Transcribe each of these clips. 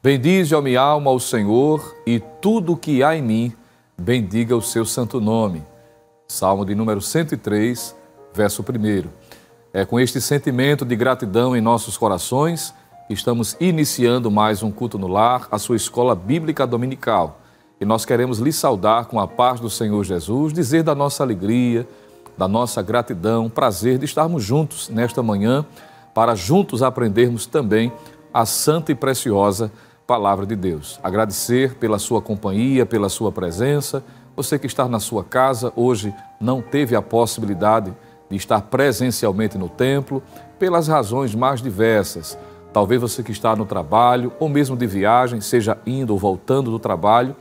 Bendize, ó minha alma, ao Senhor, e tudo o que há em mim, bendiga o seu santo nome. Salmo de número 103, verso 1. É com este sentimento de gratidão em nossos corações que estamos iniciando mais um culto no lar, a sua escola bíblica dominical. E nós queremos lhe saudar com a paz do Senhor Jesus, dizer da nossa alegria, da nossa gratidão, prazer de estarmos juntos nesta manhã, para juntos aprendermos também a santa e preciosa Palavra de Deus. Agradecer pela sua companhia, pela sua presença. Você que está na sua casa, hoje não teve a possibilidade de estar presencialmente no templo, pelas razões mais diversas. Talvez você que está no trabalho, ou mesmo de viagem, seja indo ou voltando do trabalho,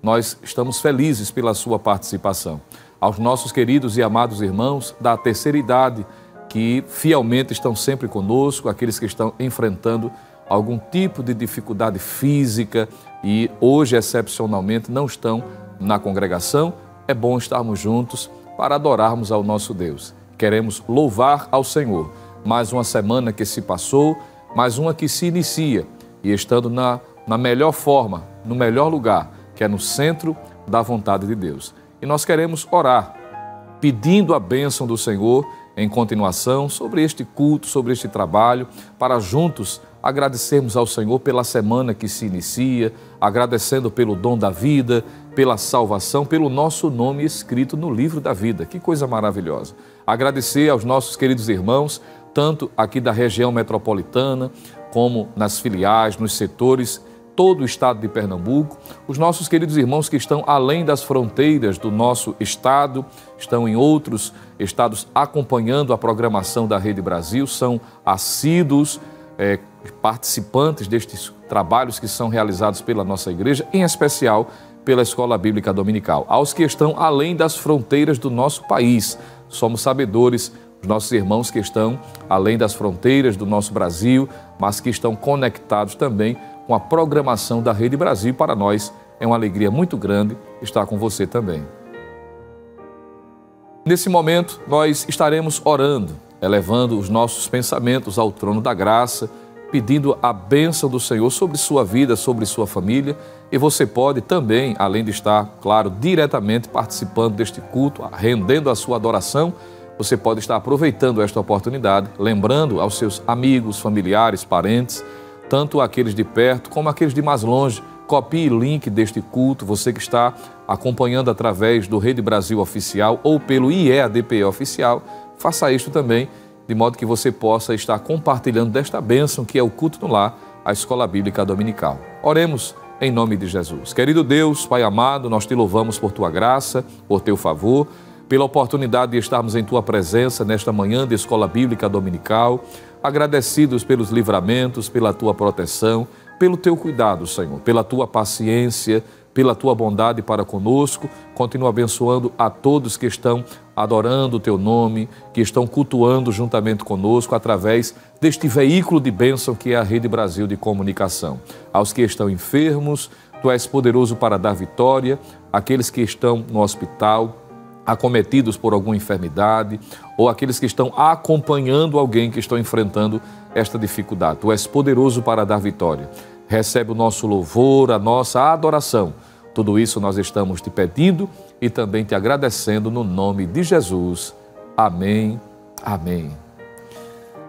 nós estamos felizes pela sua participação. Aos nossos queridos e amados irmãos da terceira idade, que fielmente estão sempre conosco, aqueles que estão enfrentando algum tipo de dificuldade física e hoje, excepcionalmente, não estão na congregação, é bom estarmos juntos para adorarmos ao nosso Deus. Queremos louvar ao Senhor. Mais uma semana que se passou, mais uma que se inicia e estando na melhor forma, no melhor lugar, que é no centro da vontade de Deus. E nós queremos orar, pedindo a bênção do Senhor em continuação sobre este culto, sobre este trabalho, para juntos agradecermos ao Senhor pela semana que se inicia, agradecendo pelo dom da vida, pela salvação, pelo nosso nome escrito no livro da vida. Que coisa maravilhosa. Agradecer aos nossos queridos irmãos, tanto aqui da região metropolitana, como nas filiais, nos setores, todo o estado de Pernambuco, os nossos queridos irmãos que estão além das fronteiras do nosso estado, estão em outros estados acompanhando a programação da Rede Brasil, são assíduos, participantes destes trabalhos que são realizados pela nossa igreja, em especial pela Escola Bíblica Dominical. Aos que estão além das fronteiras do nosso país, somos sabedores, os nossos irmãos que estão além das fronteiras do nosso Brasil, mas que estão conectados também com a programação da Rede Brasil. Para nós é uma alegria muito grande estar com você também. Nesse momento, nós estaremos orando, elevando os nossos pensamentos ao trono da graça, pedindo a bênção do Senhor sobre sua vida, sobre sua família. E você pode também, além de estar, claro, diretamente participando deste culto, rendendo a sua adoração, você pode estar aproveitando esta oportunidade, lembrando aos seus amigos, familiares, parentes, tanto aqueles de perto como aqueles de mais longe. Copie o link deste culto, você que está acompanhando através do Rede Brasil Oficial ou pelo IEADPE Oficial, faça isto também, de modo que você possa estar compartilhando desta bênção que é o culto no lar, a Escola Bíblica Dominical. Oremos em nome de Jesus. Querido Deus, Pai amado, nós te louvamos por tua graça, por teu favor, pela oportunidade de estarmos em tua presença nesta manhã de Escola Bíblica Dominical, agradecidos pelos livramentos, pela tua proteção, pelo teu cuidado, Senhor, pela tua paciência, pela tua bondade para conosco. Continua abençoando a todos que estão adorando o teu nome, que estão cultuando juntamente conosco através deste veículo de bênção que é a Rede Brasil de Comunicação. Aos que estão enfermos, tu és poderoso para dar vitória, aqueles que estão no hospital, acometidos por alguma enfermidade, ou aqueles que estão acompanhando alguém que está enfrentando esta dificuldade. Tu és poderoso para dar vitória. Recebe o nosso louvor, a nossa adoração. Tudo isso nós estamos te pedindo e também te agradecendo no nome de Jesus. Amém, amém.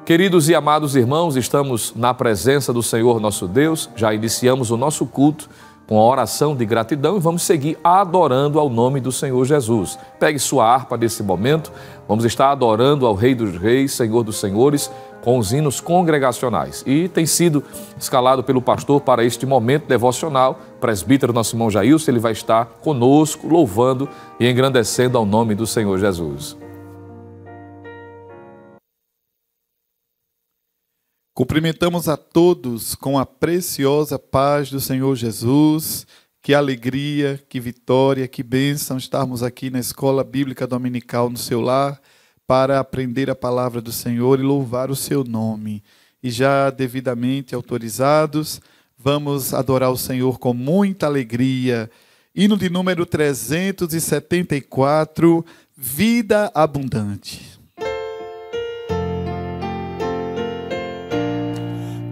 Queridos e amados irmãos, estamos na presença do Senhor nosso Deus, já iniciamos o nosso culto com a oração de gratidão e vamos seguir adorando ao nome do Senhor Jesus. Pegue sua harpa nesse momento, vamos estar adorando ao Rei dos Reis, Senhor dos Senhores, com os hinos congregacionais. E tem sido escalado pelo pastor para este momento devocional, presbítero nosso irmão Jailson, ele vai estar conosco, louvando e engrandecendo ao nome do Senhor Jesus. Cumprimentamos a todos com a preciosa paz do Senhor Jesus. Que alegria, que vitória, que bênção estarmos aqui na Escola Bíblica Dominical no seu lar para aprender a palavra do Senhor e louvar o seu nome. E já devidamente autorizados, vamos adorar o Senhor com muita alegria. Hino de número 374, Vida Abundante.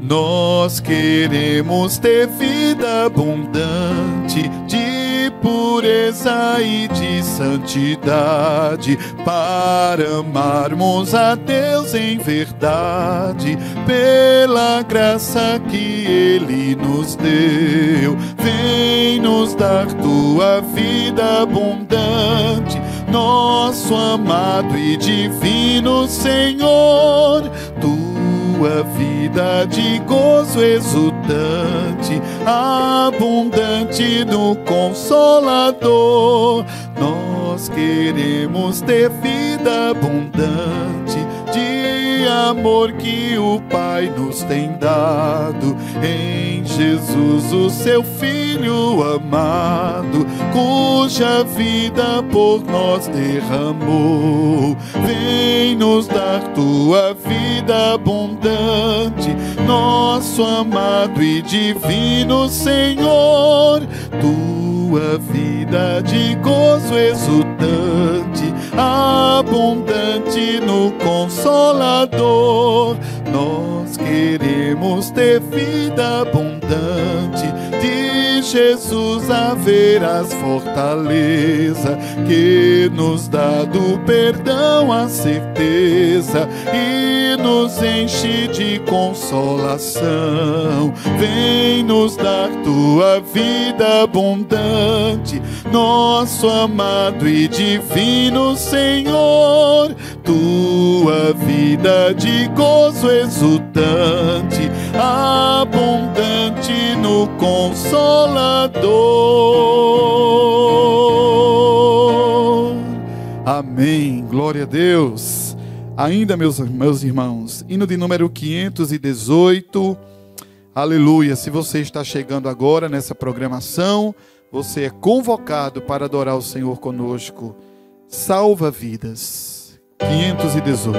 Nós queremos ter vida abundante, de pureza e de santidade, para amarmos a Deus em verdade, pela graça que Ele nos deu. Vem nos dar tua vida abundante, nosso amado e divino Senhor. Tua vida de gozo exultante, abundante no Consolador. Nós queremos ter vida abundante, de amor que o Pai nos tem dado, em Jesus o seu Filho amado, cuja vida por nós derramou. Vem nos dar tua vida abundante, nosso amado e divino Senhor. Tua vida de gozo exultante, abundante no Consolador. Nós queremos ter vida abundante, de Jesus haverás fortaleza, que nos dá do perdão a certeza e nos enche de consolação. Vem nos dar tua vida abundante, nosso amado e divino Senhor. Tua vida de gozo exultante, abundante no Consolador. Amém. Glória a Deus. Ainda, meus irmãos, hino de número 518. Aleluia. Se você está chegando agora nessa programação, você é convocado para adorar o Senhor conosco. Salva vidas. 518.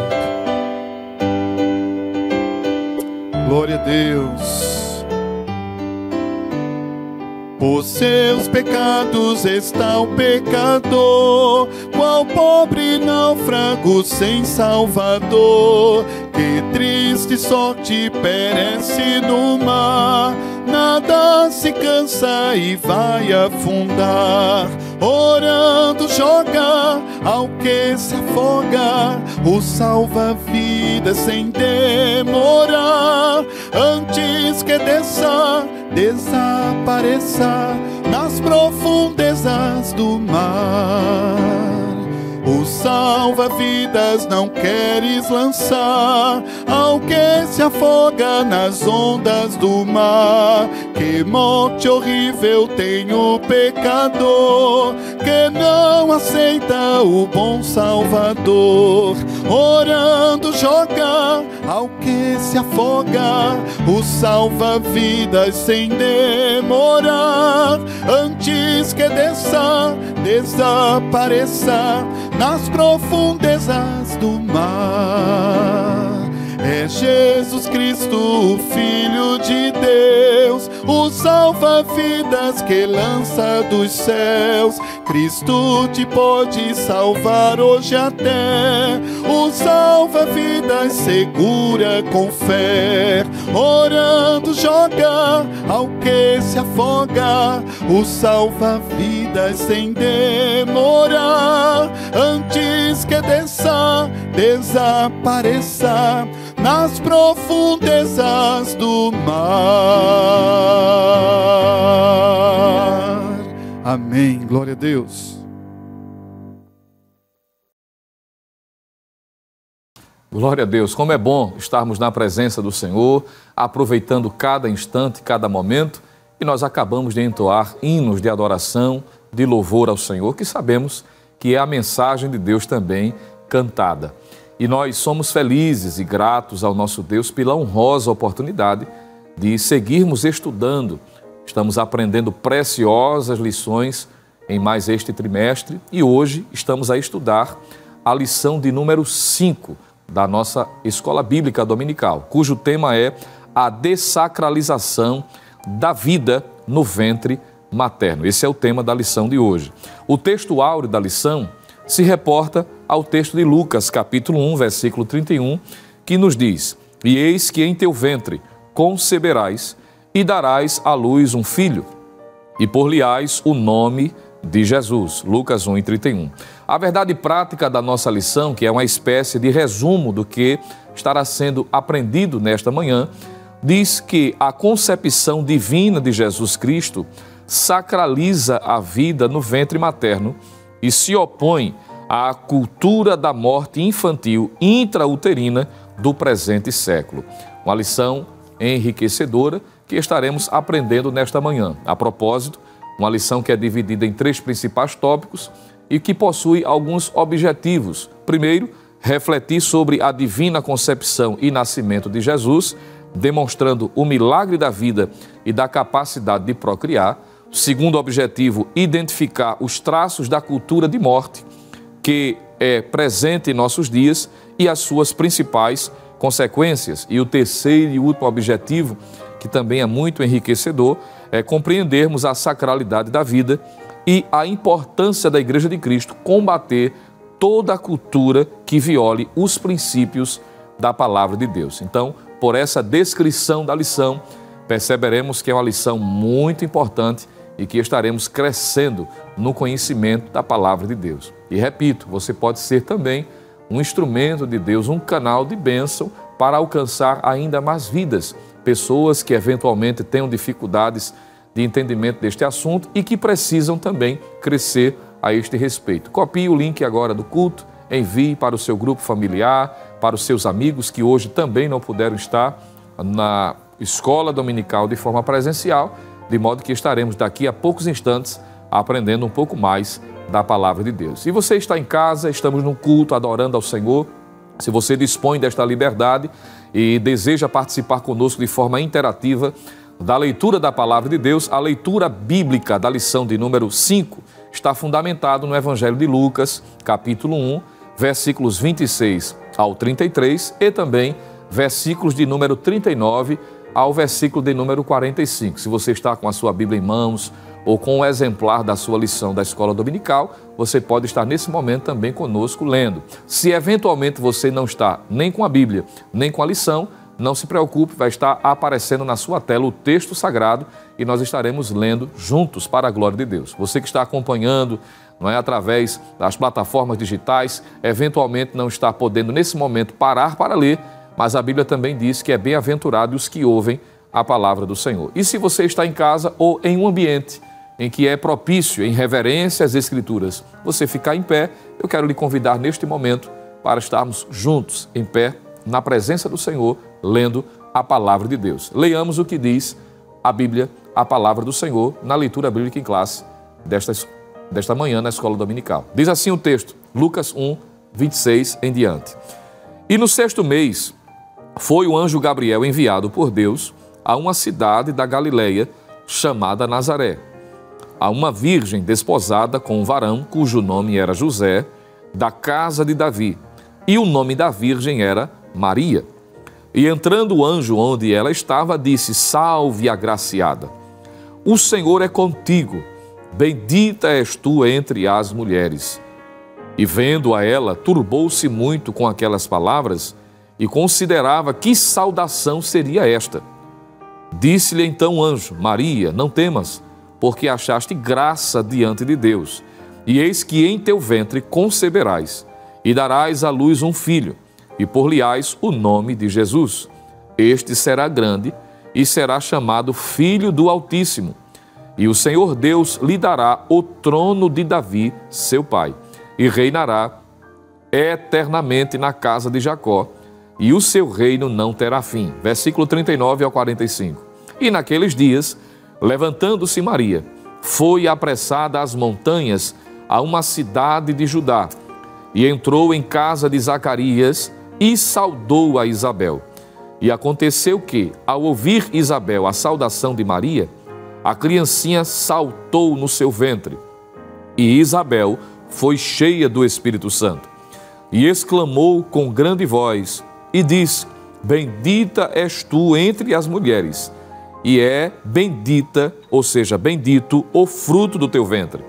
Glória a Deus. Por seus pecados está o pecador, qual pobre náufrago sem Salvador. Que triste sorte perece no mar, nada se cansa e vai afundar. Orando joga ao que se afoga o salva-vidas sem demorar. Antes que desapareça nas profundezas do mar. O salva-vidas não queres lançar ao que se afoga nas ondas do mar. Que morte horrível tem o pecador, que não aceita o bom Salvador. Orando joga ao que se afoga o salva-vidas sem demorar. Antes que desapareça nas profundezas do mar. É Jesus Cristo, o Filho de Deus, o salva-vidas que lança dos céus. Cristo te pode salvar hoje até, o salva-vidas segura com fé. Orando joga ao que se afoga o salva-vidas sem demorar. Antes que desapareça nas profundezas do mar. Amém. Glória a Deus. Glória a Deus. Como é bom estarmos na presença do Senhor, aproveitando cada instante, cada momento, e nós acabamos de entoar hinos de adoração, de louvor ao Senhor, que sabemos que é a mensagem de Deus também cantada. E nós somos felizes e gratos ao nosso Deus pela honrosa oportunidade de seguirmos estudando. Estamos aprendendo preciosas lições em mais este trimestre e hoje estamos a estudar a lição de número 5 da nossa Escola Bíblica Dominical, cujo tema é a dessacralização da vida no ventre materno. Esse é o tema da lição de hoje. O texto áureo da lição se reporta ao texto de Lucas, capítulo 1, versículo 31, que nos diz: E eis que em teu ventre conceberás e darás à luz um filho, e por-lhe-ás o nome de Jesus. Lucas 1:31. A verdade prática da nossa lição, que é uma espécie de resumo do que estará sendo aprendido nesta manhã, diz que a concepção divina de Jesus Cristo sacraliza a vida no ventre materno e se opõe à cultura da morte infantil intrauterina do presente século. Uma lição enriquecedora que estaremos aprendendo nesta manhã. A propósito, uma lição que é dividida em 3 principais tópicos e que possui alguns objetivos. Primeiro, refletir sobre a divina concepção e nascimento de Jesus, demonstrando o milagre da vida e da capacidade de procriar. Segundo objetivo, identificar os traços da cultura de morte que é presente em nossos dias e as suas principais consequências. E o terceiro e último objetivo, que também é muito enriquecedor, é compreendermos a sacralidade da vida e a importância da Igreja de Cristo combater toda a cultura que viole os princípios da palavra de Deus. Então, por essa descrição da lição, perceberemos que é uma lição muito importante e que estaremos crescendo no conhecimento da palavra de Deus. E repito, você pode ser também um instrumento de Deus, um canal de bênção para alcançar ainda mais vidas, pessoas que eventualmente tenham dificuldades de entendimento deste assunto e que precisam também crescer a este respeito. Copie o link agora do culto, envie para o seu grupo familiar, para os seus amigos que hoje também não puderam estar na escola dominical de forma presencial, de modo que estaremos daqui a poucos instantes aprendendo um pouco mais da palavra de Deus. Se você está em casa, estamos no culto adorando ao Senhor, se você dispõe desta liberdade e deseja participar conosco de forma interativa da leitura da palavra de Deus, a leitura bíblica da lição de número 5 está fundamentado no Evangelho de Lucas, capítulo 1, versículos 26 ao 33 e também versículos de número 39 ao versículo de número 45. Se você está com a sua Bíblia em mãos ou com um exemplar da sua lição da escola dominical, você pode estar nesse momento também conosco lendo. Se eventualmente você não está nem com a Bíblia, nem com a lição, não se preocupe, vai estar aparecendo na sua tela o texto sagrado e nós estaremos lendo juntos para a glória de Deus. Você que está acompanhando, não é, através das plataformas digitais, eventualmente não está podendo nesse momento parar para ler, mas a Bíblia também diz que é bem-aventurado os que ouvem a palavra do Senhor. E se você está em casa ou em um ambiente em que é propício, em reverência às Escrituras, você ficar em pé, eu quero lhe convidar neste momento para estarmos juntos, em pé, na presença do Senhor, lendo a palavra de Deus. Leiamos o que diz a Bíblia, a palavra do Senhor, na leitura bíblica em classe desta manhã na escola dominical. Diz assim o texto, Lucas 1, 26 em diante. E no 6º mês, foi o anjo Gabriel enviado por Deus a uma cidade da Galileia chamada Nazaré, a uma virgem desposada com um varão cujo nome era José, da casa de Davi, e o nome da virgem era Maria. E entrando o anjo onde ela estava, disse: Salve, agraciada, o Senhor é contigo, bendita és tu entre as mulheres. E vendo-a ela, turbou-se muito com aquelas palavras e considerava que saudação seria esta. Disse-lhe então o anjo: Maria, não temas, porque achaste graça diante de Deus. E eis que em teu ventre conceberás, e darás à luz um filho, e por-lhe-ás o nome de Jesus. Este será grande, e será chamado Filho do Altíssimo. E o Senhor Deus lhe dará o trono de Davi, seu pai, e reinará eternamente na casa de Jacó, e o seu reino não terá fim. Versículo 39 ao 45. E naqueles dias, levantando-se Maria, foi apressada às montanhas, a uma cidade de Judá, e entrou em casa de Zacarias e saudou a Isabel. E aconteceu que, ao ouvir Isabel a saudação de Maria, a criancinha saltou no seu ventre, e Isabel foi cheia do Espírito Santo, e exclamou com grande voz, e disse: Bendita és tu entre as mulheres, e é bendita, ou seja, bendito o fruto do teu ventre.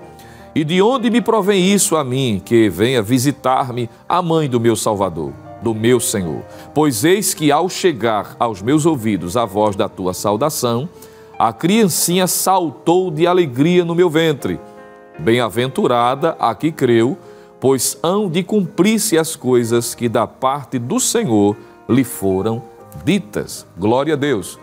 E de onde me provém isso a mim, que venha visitar-me a mãe do meu Salvador? do meu Senhor. Pois eis que ao chegar aos meus ouvidos a voz da tua saudação, a criancinha saltou de alegria no meu ventre. Bem-aventurada a que creu, pois hão de cumprir-se as coisas que da parte do Senhor lhe foram ditas. Glória a Deus.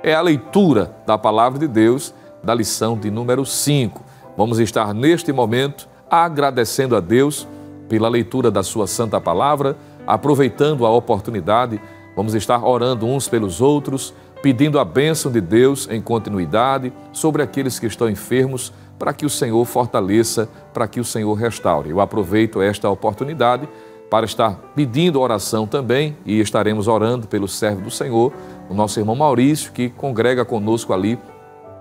É a leitura da palavra de Deus, da lição de número 5. Vamos estar neste momento agradecendo a Deus pela leitura da sua santa palavra, aproveitando a oportunidade, vamos estar orando uns pelos outros, pedindo a bênção de Deus em continuidade sobre aqueles que estão enfermos, para que o Senhor fortaleça, para que o Senhor restaure. Eu aproveito esta oportunidade para estar pedindo oração também, e estaremos orando pelo servo do Senhor, o nosso irmão Maurício, que congrega conosco ali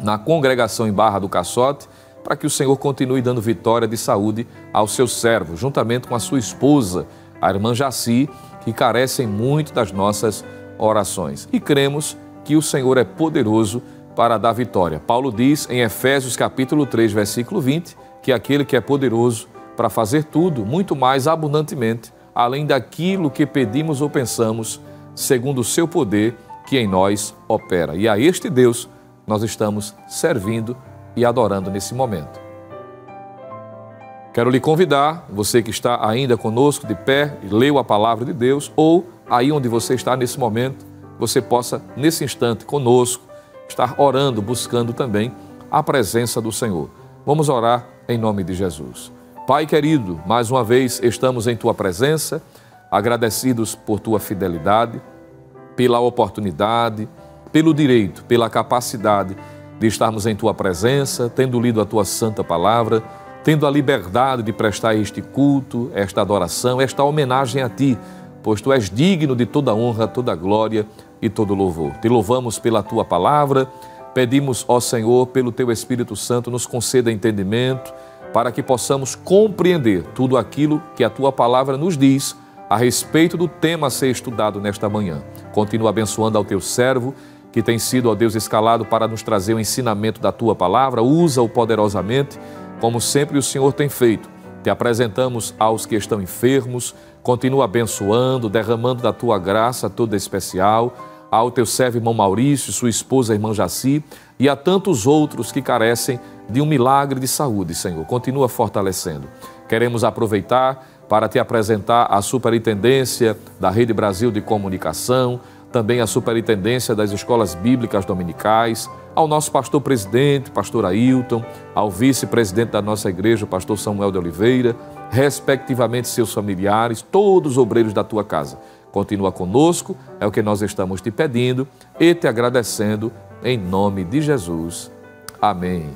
na congregação em Barra do Caçote, para que o Senhor continue dando vitória de saúde ao seu servo, juntamente com a sua esposa, a irmã Jaci, que carecem muito das nossas orações. E cremos que o Senhor é poderoso para dar vitória. Paulo diz em Efésios capítulo 3, versículo 20, que aquele que é poderoso para fazer tudo, muito mais abundantemente, além daquilo que pedimos ou pensamos, segundo o seu poder que em nós opera. E a este Deus nós estamos servindo e adorando nesse momento. Quero lhe convidar, você que está ainda conosco de pé e leu a palavra de Deus, ou aí onde você está nesse momento, você possa, nesse instante, conosco, estar orando, buscando também a presença do Senhor. Vamos orar em nome de Jesus. Pai querido, mais uma vez estamos em Tua presença, agradecidos por Tua fidelidade, pela oportunidade, pelo direito, pela capacidade de estarmos em Tua presença, tendo lido a Tua santa palavra, tendo a liberdade de prestar este culto, esta adoração, esta homenagem a Ti, pois Tu és digno de toda honra, toda glória e todo louvor. Te louvamos pela Tua palavra, pedimos, ó Senhor, pelo Teu Espírito Santo, nos conceda entendimento, para que possamos compreender tudo aquilo que a Tua palavra nos diz a respeito do tema a ser estudado nesta manhã. Continua abençoando ao Teu servo, que tem sido, ó Deus, escalado para nos trazer o ensinamento da Tua palavra, usa-o poderosamente, como sempre o Senhor tem feito. Te apresentamos aos que estão enfermos, continua abençoando, derramando da Tua graça toda especial, ao Teu servo irmão Maurício, sua esposa irmã Jaci, e a tantos outros que carecem de um milagre de saúde, Senhor. Continua fortalecendo. Queremos aproveitar para Te apresentar a Superintendência da Rede Brasil de Comunicação, também a Superintendência das Escolas Bíblicas Dominicais, ao nosso pastor presidente, pastor Ailton, ao vice-presidente da nossa igreja, o pastor Samuel de Oliveira, respectivamente seus familiares, todos os obreiros da Tua casa. Continua conosco, é o que nós estamos Te pedindo e Te agradecendo, em nome de Jesus. Amém.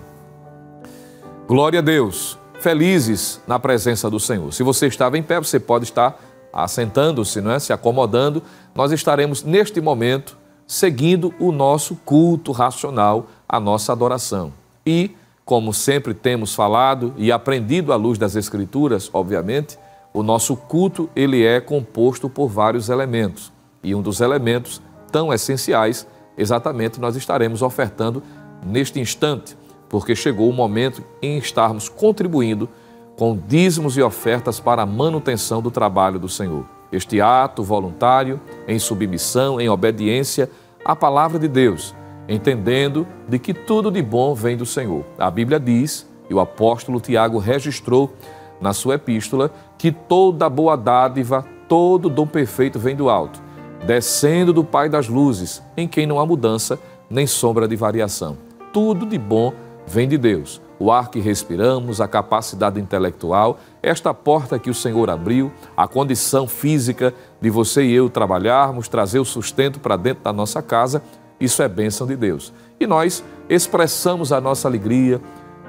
Glória a Deus. Felizes na presença do Senhor. Se você estava em pé, você pode estar assentando-se, não é? Se acomodando. Nós estaremos neste momento seguindo o nosso culto racional, a nossa adoração. E, como sempre temos falado e aprendido à luz das Escrituras, obviamente, o nosso culto ele é composto por vários elementos. E um dos elementos tão essenciais, exatamente, nós estaremos ofertando neste instante, porque chegou o momento em estarmos contribuindo com dízimos e ofertas para a manutenção do trabalho do Senhor. Este ato voluntário, em submissão, em obediência à palavra de Deus, entendendo de que tudo de bom vem do Senhor. A Bíblia diz, e o apóstolo Tiago registrou na sua epístola, que toda boa dádiva, todo dom perfeito vem do alto, descendo do Pai das luzes, em quem não há mudança nem sombra de variação. Tudo de bom vem de Deus. O ar que respiramos, a capacidade intelectual, esta porta que o Senhor abriu, a condição física de você e eu trabalharmos, trazer o sustento para dentro da nossa casa, isso é bênção de Deus. E nós expressamos a nossa alegria,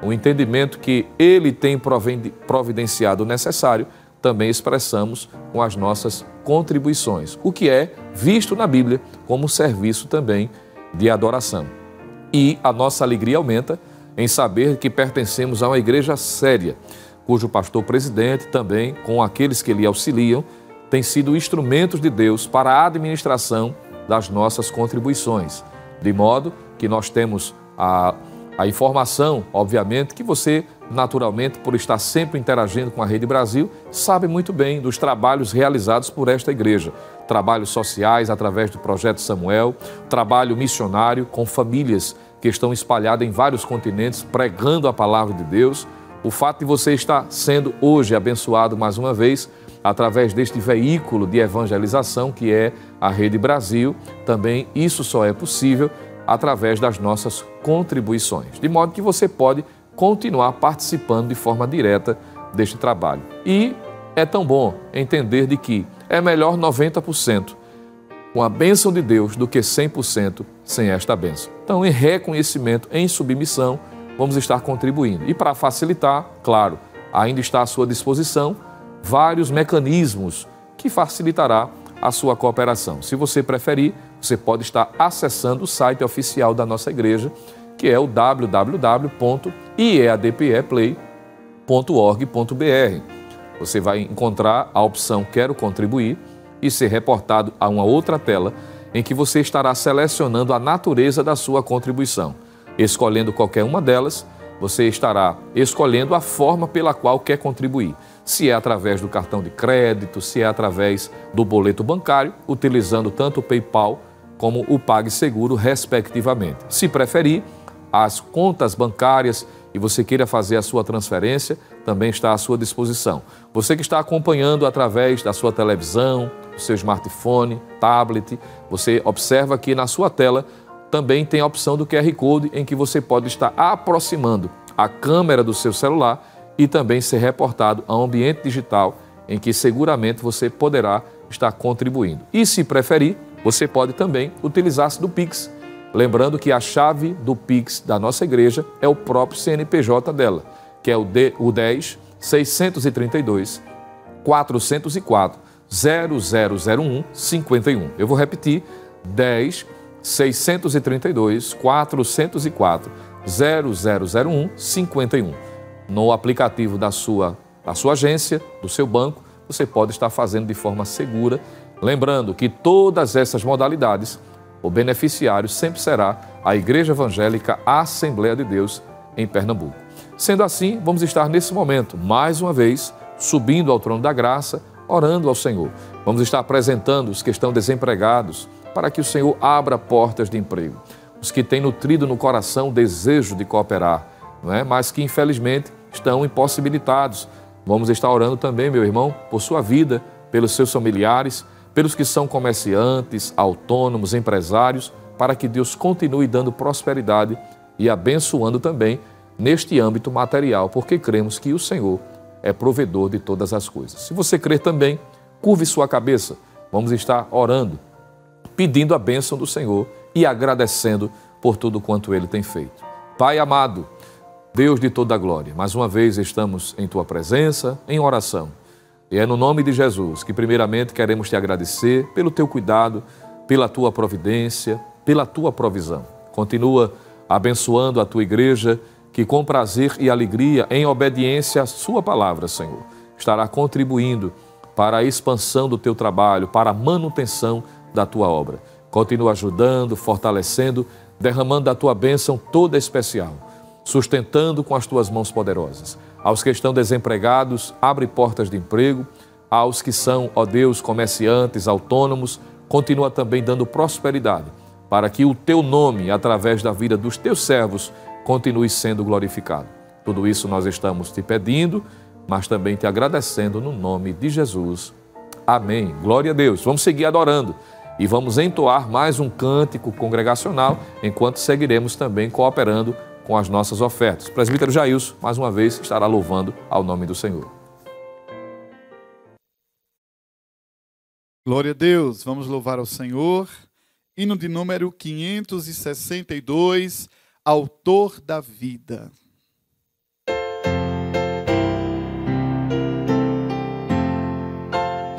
o entendimento que Ele tem providenciado o necessário, também expressamos com as nossas contribuições, o que é visto na Bíblia como serviço também de adoração. E a nossa alegria aumenta em saber que pertencemos a uma igreja séria, cujo pastor presidente também, com aqueles que lhe auxiliam, tem sido instrumentos de Deus para a administração das nossas contribuições, de modo que nós temos a informação, obviamente, que você naturalmente, por estar sempre interagindo com a Rede Brasil, sabe muito bem dos trabalhos realizados por esta igreja. Trabalhos sociais através do Projeto Samuel, trabalho missionário com famílias que estão espalhadas em vários continentes, pregando a palavra de Deus. O fato de você estar sendo hoje abençoado mais uma vez através deste veículo de evangelização que é a Rede Brasil, também isso só é possível através das nossas contribuições. De modo que você pode continuar participando de forma direta deste trabalho. E é tão bom entender de que é melhor 90% com a bênção de Deus do que 100% sem esta bênção. Então, em reconhecimento, em submissão, vamos estar contribuindo. E para facilitar, claro, ainda está à sua disposição vários mecanismos que facilitará a sua cooperação. Se você preferir, você pode estar acessando o site oficial da nossa igreja, que é o www.iadpeplay.org.br. Você vai encontrar a opção Quero Contribuir e ser reportado a uma outra tela em que você estará selecionando a natureza da sua contribuição. Escolhendo qualquer uma delas, você estará escolhendo a forma pela qual quer contribuir. Se é através do cartão de crédito, se é através do boleto bancário, utilizando tanto o PayPal como o PagSeguro, respectivamente. Se preferir, as contas bancárias e você queira fazer a sua transferência, também está à sua disposição. Você que está acompanhando através da sua televisão, do seu smartphone, tablet, você observa que na sua tela também tem a opção do QR Code em que você pode estar aproximando a câmera do seu celular e também ser reportado a um ambiente digital em que seguramente você poderá estar contribuindo. E se preferir, você pode também utilizar-se do Pix. Lembrando que a chave do Pix da nossa igreja é o próprio CNPJ dela, que é o 10 632 404 0001 51. Eu vou repetir, 10 632 404 0001 51. No aplicativo da sua agência, do seu banco, você pode estar fazendo de forma segura. Lembrando que todas essas modalidades, o beneficiário sempre será a Igreja Evangélica Assembleia de Deus em Pernambuco. Sendo assim, vamos estar nesse momento, mais uma vez, subindo ao trono da graça, orando ao Senhor. Vamos estar apresentando os que estão desempregados para que o Senhor abra portas de emprego. Os que têm nutrido no coração o desejo de cooperar, não é? Mas que infelizmente estão impossibilitados. Vamos estar orando também, meu irmão, por sua vida, pelos seus familiares, pelos que são comerciantes, autônomos, empresários, para que Deus continue dando prosperidade e abençoando também neste âmbito material, porque cremos que o Senhor é provedor de todas as coisas. Se você crer também, curve sua cabeça. Vamos estar orando, pedindo a bênção do Senhor e agradecendo por tudo quanto Ele tem feito. Pai amado, Deus de toda a glória, mais uma vez estamos em Tua presença, em oração. E é no nome de Jesus que primeiramente queremos Te agradecer pelo Teu cuidado, pela Tua providência, pela Tua provisão. Continua abençoando a Tua igreja, que com prazer e alegria, em obediência à Sua palavra, Senhor, estará contribuindo para a expansão do Teu trabalho, para a manutenção da Tua obra. Continua ajudando, fortalecendo, derramando a Tua bênção toda especial, sustentando com as Tuas mãos poderosas. Aos que estão desempregados, abre portas de emprego. Aos que são, ó Deus, comerciantes, autônomos, continua também dando prosperidade, para que o Teu nome, através da vida dos Teus servos, continue sendo glorificado. Tudo isso nós estamos Te pedindo, mas também Te agradecendo no nome de Jesus. Amém. Glória a Deus. Vamos seguir adorando e vamos entoar mais um cântico congregacional, enquanto seguiremos também cooperando com as nossas ofertas. O presbítero Jailson, mais uma vez, estará louvando ao nome do Senhor. Glória a Deus, vamos louvar ao Senhor. Hino de número 562, Autor da Vida.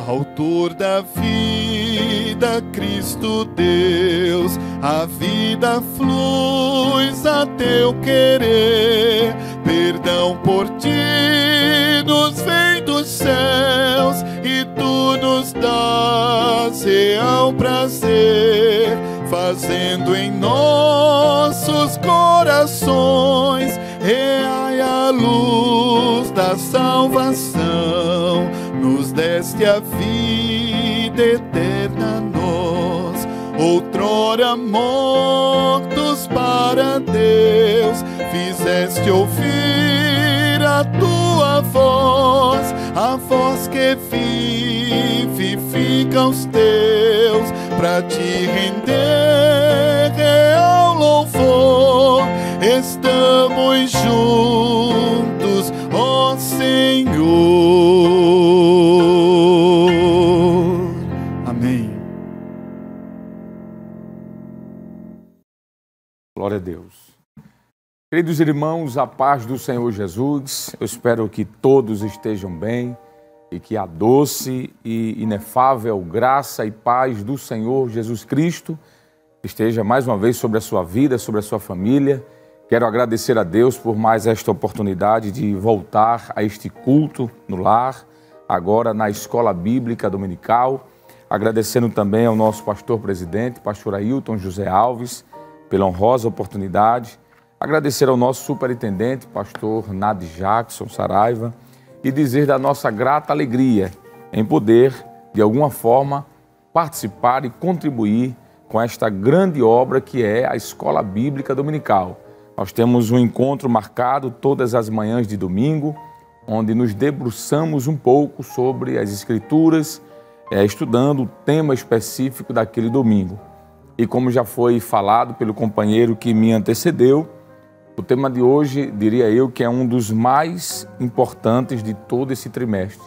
Autor da vida, Cristo Deus, a vida flui a Teu querer, perdão por Ti nos vem dos céus, e Tu nos dás real prazer, fazendo em nossos corações reais luz da salvação, nos deste a vida eterna nós, outrora mortos para Deus, fizeste ouvir a tua voz, a voz que vivifica os teus, para te render real louvor. Estamos juntos, ó Senhor. Amém. Glória a Deus. Queridos irmãos, a paz do Senhor Jesus, eu espero que todos estejam bem e que a doce e inefável graça e paz do Senhor Jesus Cristo esteja mais uma vez sobre a sua vida, sobre a sua família. Quero agradecer a Deus por mais esta oportunidade de voltar a este culto no lar, agora na Escola Bíblica Dominical. Agradecendo também ao nosso pastor-presidente, pastor Ailton José Alves, pela honrosa oportunidade. Agradecer ao nosso superintendente, pastor Nadi Jackson Saraiva, e dizer da nossa grata alegria em poder, de alguma forma, participar e contribuir com esta grande obra que é a Escola Bíblica Dominical. Nós temos um encontro marcado todas as manhãs de domingo, onde nos debruçamos um pouco sobre as Escrituras, estudando o tema específico daquele domingo. E como já foi falado pelo companheiro que me antecedeu, o tema de hoje, diria eu, que é um dos mais importantes de todo esse trimestre.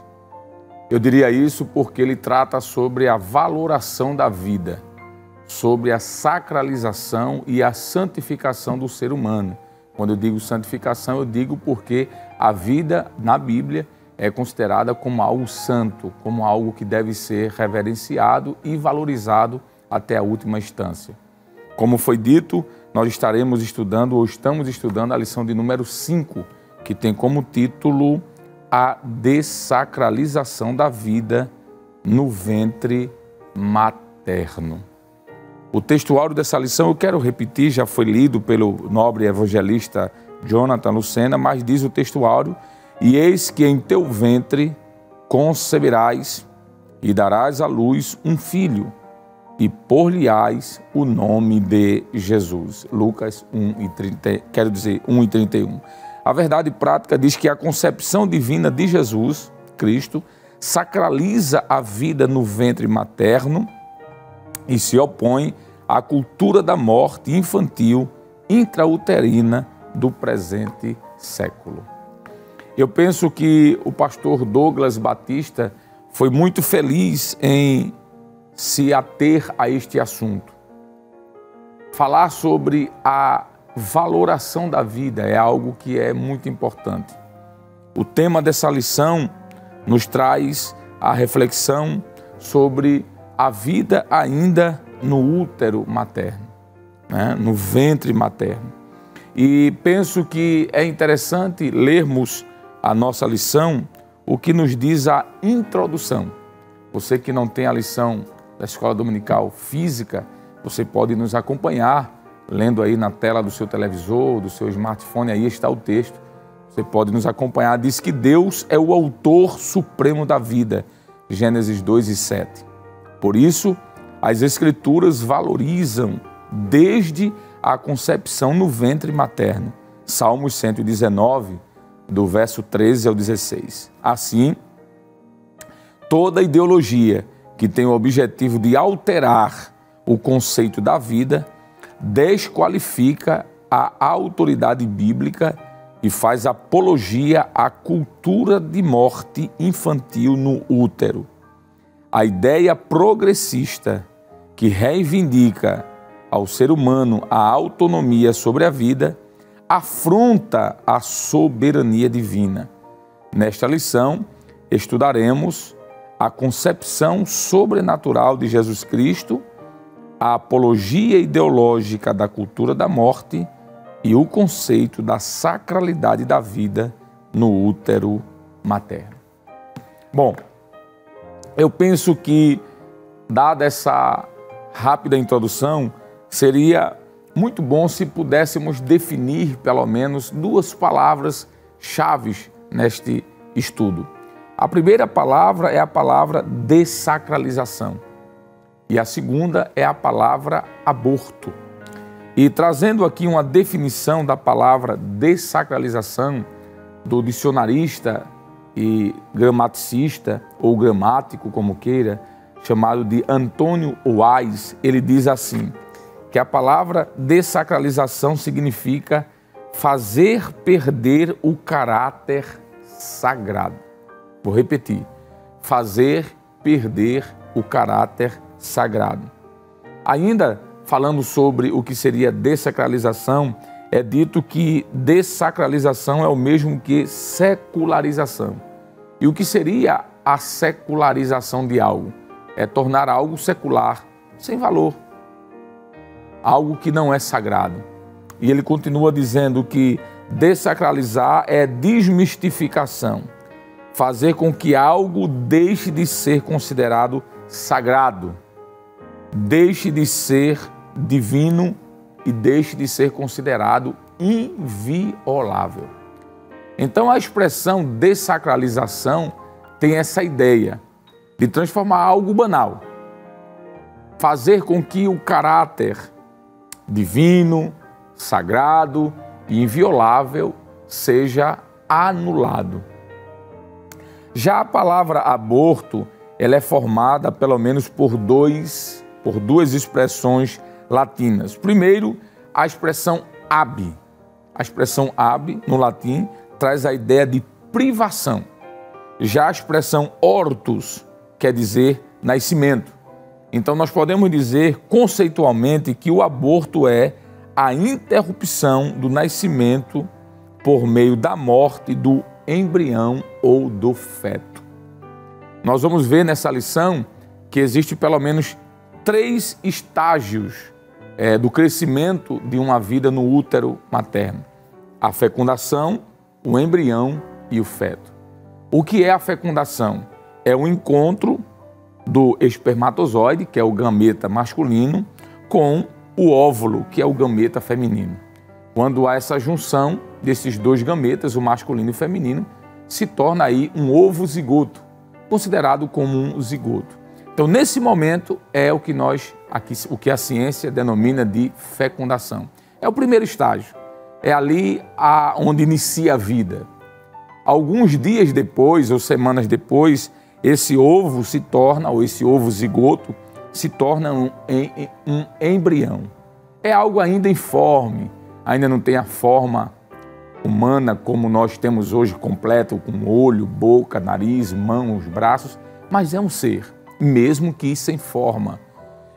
Eu diria isso porque ele trata sobre a valoração da vida, sobre a sacralização e a santificação do ser humano. Quando eu digo santificação, eu digo porque a vida na Bíblia é considerada como algo santo, como algo que deve ser reverenciado e valorizado até a última instância. Como foi dito, nós estaremos estudando, ou estamos estudando, a lição de número 5, que tem como título A Dessacralização da Vida no Ventre Materno. O textuário dessa lição, eu quero repetir, já foi lido pelo nobre evangelista Jonathan Lucena, mas diz o textuário: e eis que em teu ventre conceberás e darás à luz um filho, e por-lhe-ás o nome de Jesus. Lucas 1:31. A verdade prática diz que a concepção divina de Jesus Cristo sacraliza a vida no ventre materno e se opõe à cultura da morte infantil intrauterina do presente século. Eu penso que o pastor Douglas Batista foi muito feliz em se ater a este assunto. Falar sobre a valoração da vida é algo que é muito importante. O tema dessa lição nos traz a reflexão sobre a vida ainda no útero materno, né? No ventre materno. E penso que é interessante lermos a nossa lição, o que nos diz a introdução. Você que não tem a lição da Escola Dominical Física, você pode nos acompanhar, lendo aí na tela do seu televisor, do seu smartphone, aí está o texto. Você pode nos acompanhar. Diz que Deus é o autor supremo da vida, Gênesis 2:7. Por isso, as Escrituras valorizam desde a concepção no ventre materno. Salmos 119, do verso 13 ao 16. Assim, toda ideologia que tem o objetivo de alterar o conceito da vida desqualifica a autoridade bíblica e faz apologia à cultura de morte infantil no útero. A ideia progressista que reivindica ao ser humano a autonomia sobre a vida afronta a soberania divina. Nesta lição, estudaremos a concepção sobrenatural de Jesus Cristo, a apologia ideológica da cultura da morte e o conceito da sacralidade da vida no útero materno. Bom, eu penso que, dada essa rápida introdução, seria muito bom se pudéssemos definir, pelo menos, duas palavras chaves neste estudo. A primeira palavra é a palavra dessacralização e a segunda é a palavra aborto. E trazendo aqui uma definição da palavra dessacralização do dicionarista e gramaticista, ou gramático, como queira, chamado de Antônio Wise, ele diz assim, que a palavra dessacralização significa fazer perder o caráter sagrado. Vou repetir, fazer perder o caráter sagrado. Ainda falando sobre o que seria dessacralização, é dito que dessacralização é o mesmo que secularização. E o que seria a secularização de algo? É tornar algo secular, sem valor, algo que não é sagrado. E ele continua dizendo que dessacralizar é desmistificação, fazer com que algo deixe de ser considerado sagrado, deixe de ser divino e deixe de ser considerado inviolável. Então a expressão dessacralização tem essa ideia de transformar algo banal, fazer com que o caráter divino, sagrado e inviolável seja anulado. Já a palavra aborto, ela é formada pelo menos por duas expressões latinas. Primeiro, a expressão ab. A expressão ab, no latim, traz a ideia de privação. Já a expressão ortus quer dizer nascimento. Então, nós podemos dizer conceitualmente que o aborto é a interrupção do nascimento por meio da morte do embrião ou do feto. Nós vamos ver nessa lição que existe pelo menos 3 estágios do crescimento de uma vida no útero materno: a fecundação, o embrião e o feto. O que é a fecundação? É o encontro do espermatozoide, que é o gameta masculino, com o óvulo, que é o gameta feminino. Quando há essa junção desses dois gametas, o masculino e o feminino, se torna aí um ovo zigoto, considerado como um zigoto. Então, nesse momento, é o que a ciência denomina de fecundação. É o primeiro estágio. É ali onde inicia a vida. Alguns dias depois, ou semanas depois, esse ovo se torna, ou esse ovo zigoto, se torna um embrião. É algo ainda informe, ainda não tem a forma humana como nós temos hoje, completo, com olho, boca, nariz, mãos, braços, mas é um ser, mesmo que sem forma.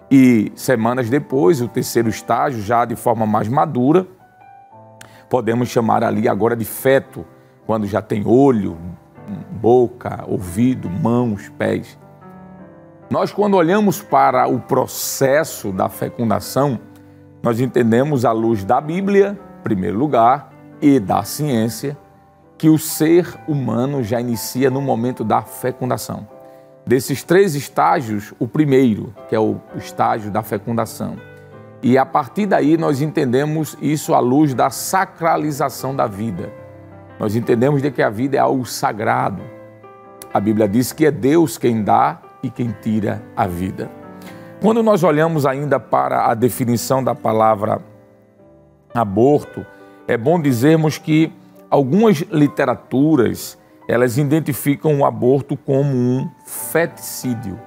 E semanas depois, o terceiro estágio, já de forma mais madura, podemos chamar ali agora de feto, quando já tem olho, boca, ouvido, mãos, pés. Nós, quando olhamos para o processo da fecundação, nós entendemos à luz da Bíblia, em primeiro lugar, e da ciência, que o ser humano já inicia no momento da fecundação. Desses 3 estágios, o primeiro, que é o estágio da fecundação. E a partir daí nós entendemos isso à luz da sacralização da vida. Nós entendemos de que a vida é algo sagrado. A Bíblia diz que é Deus quem dá e quem tira a vida. Quando nós olhamos ainda para a definição da palavra aborto, é bom dizermos que algumas literaturas, elas identificam o aborto como um feticídio.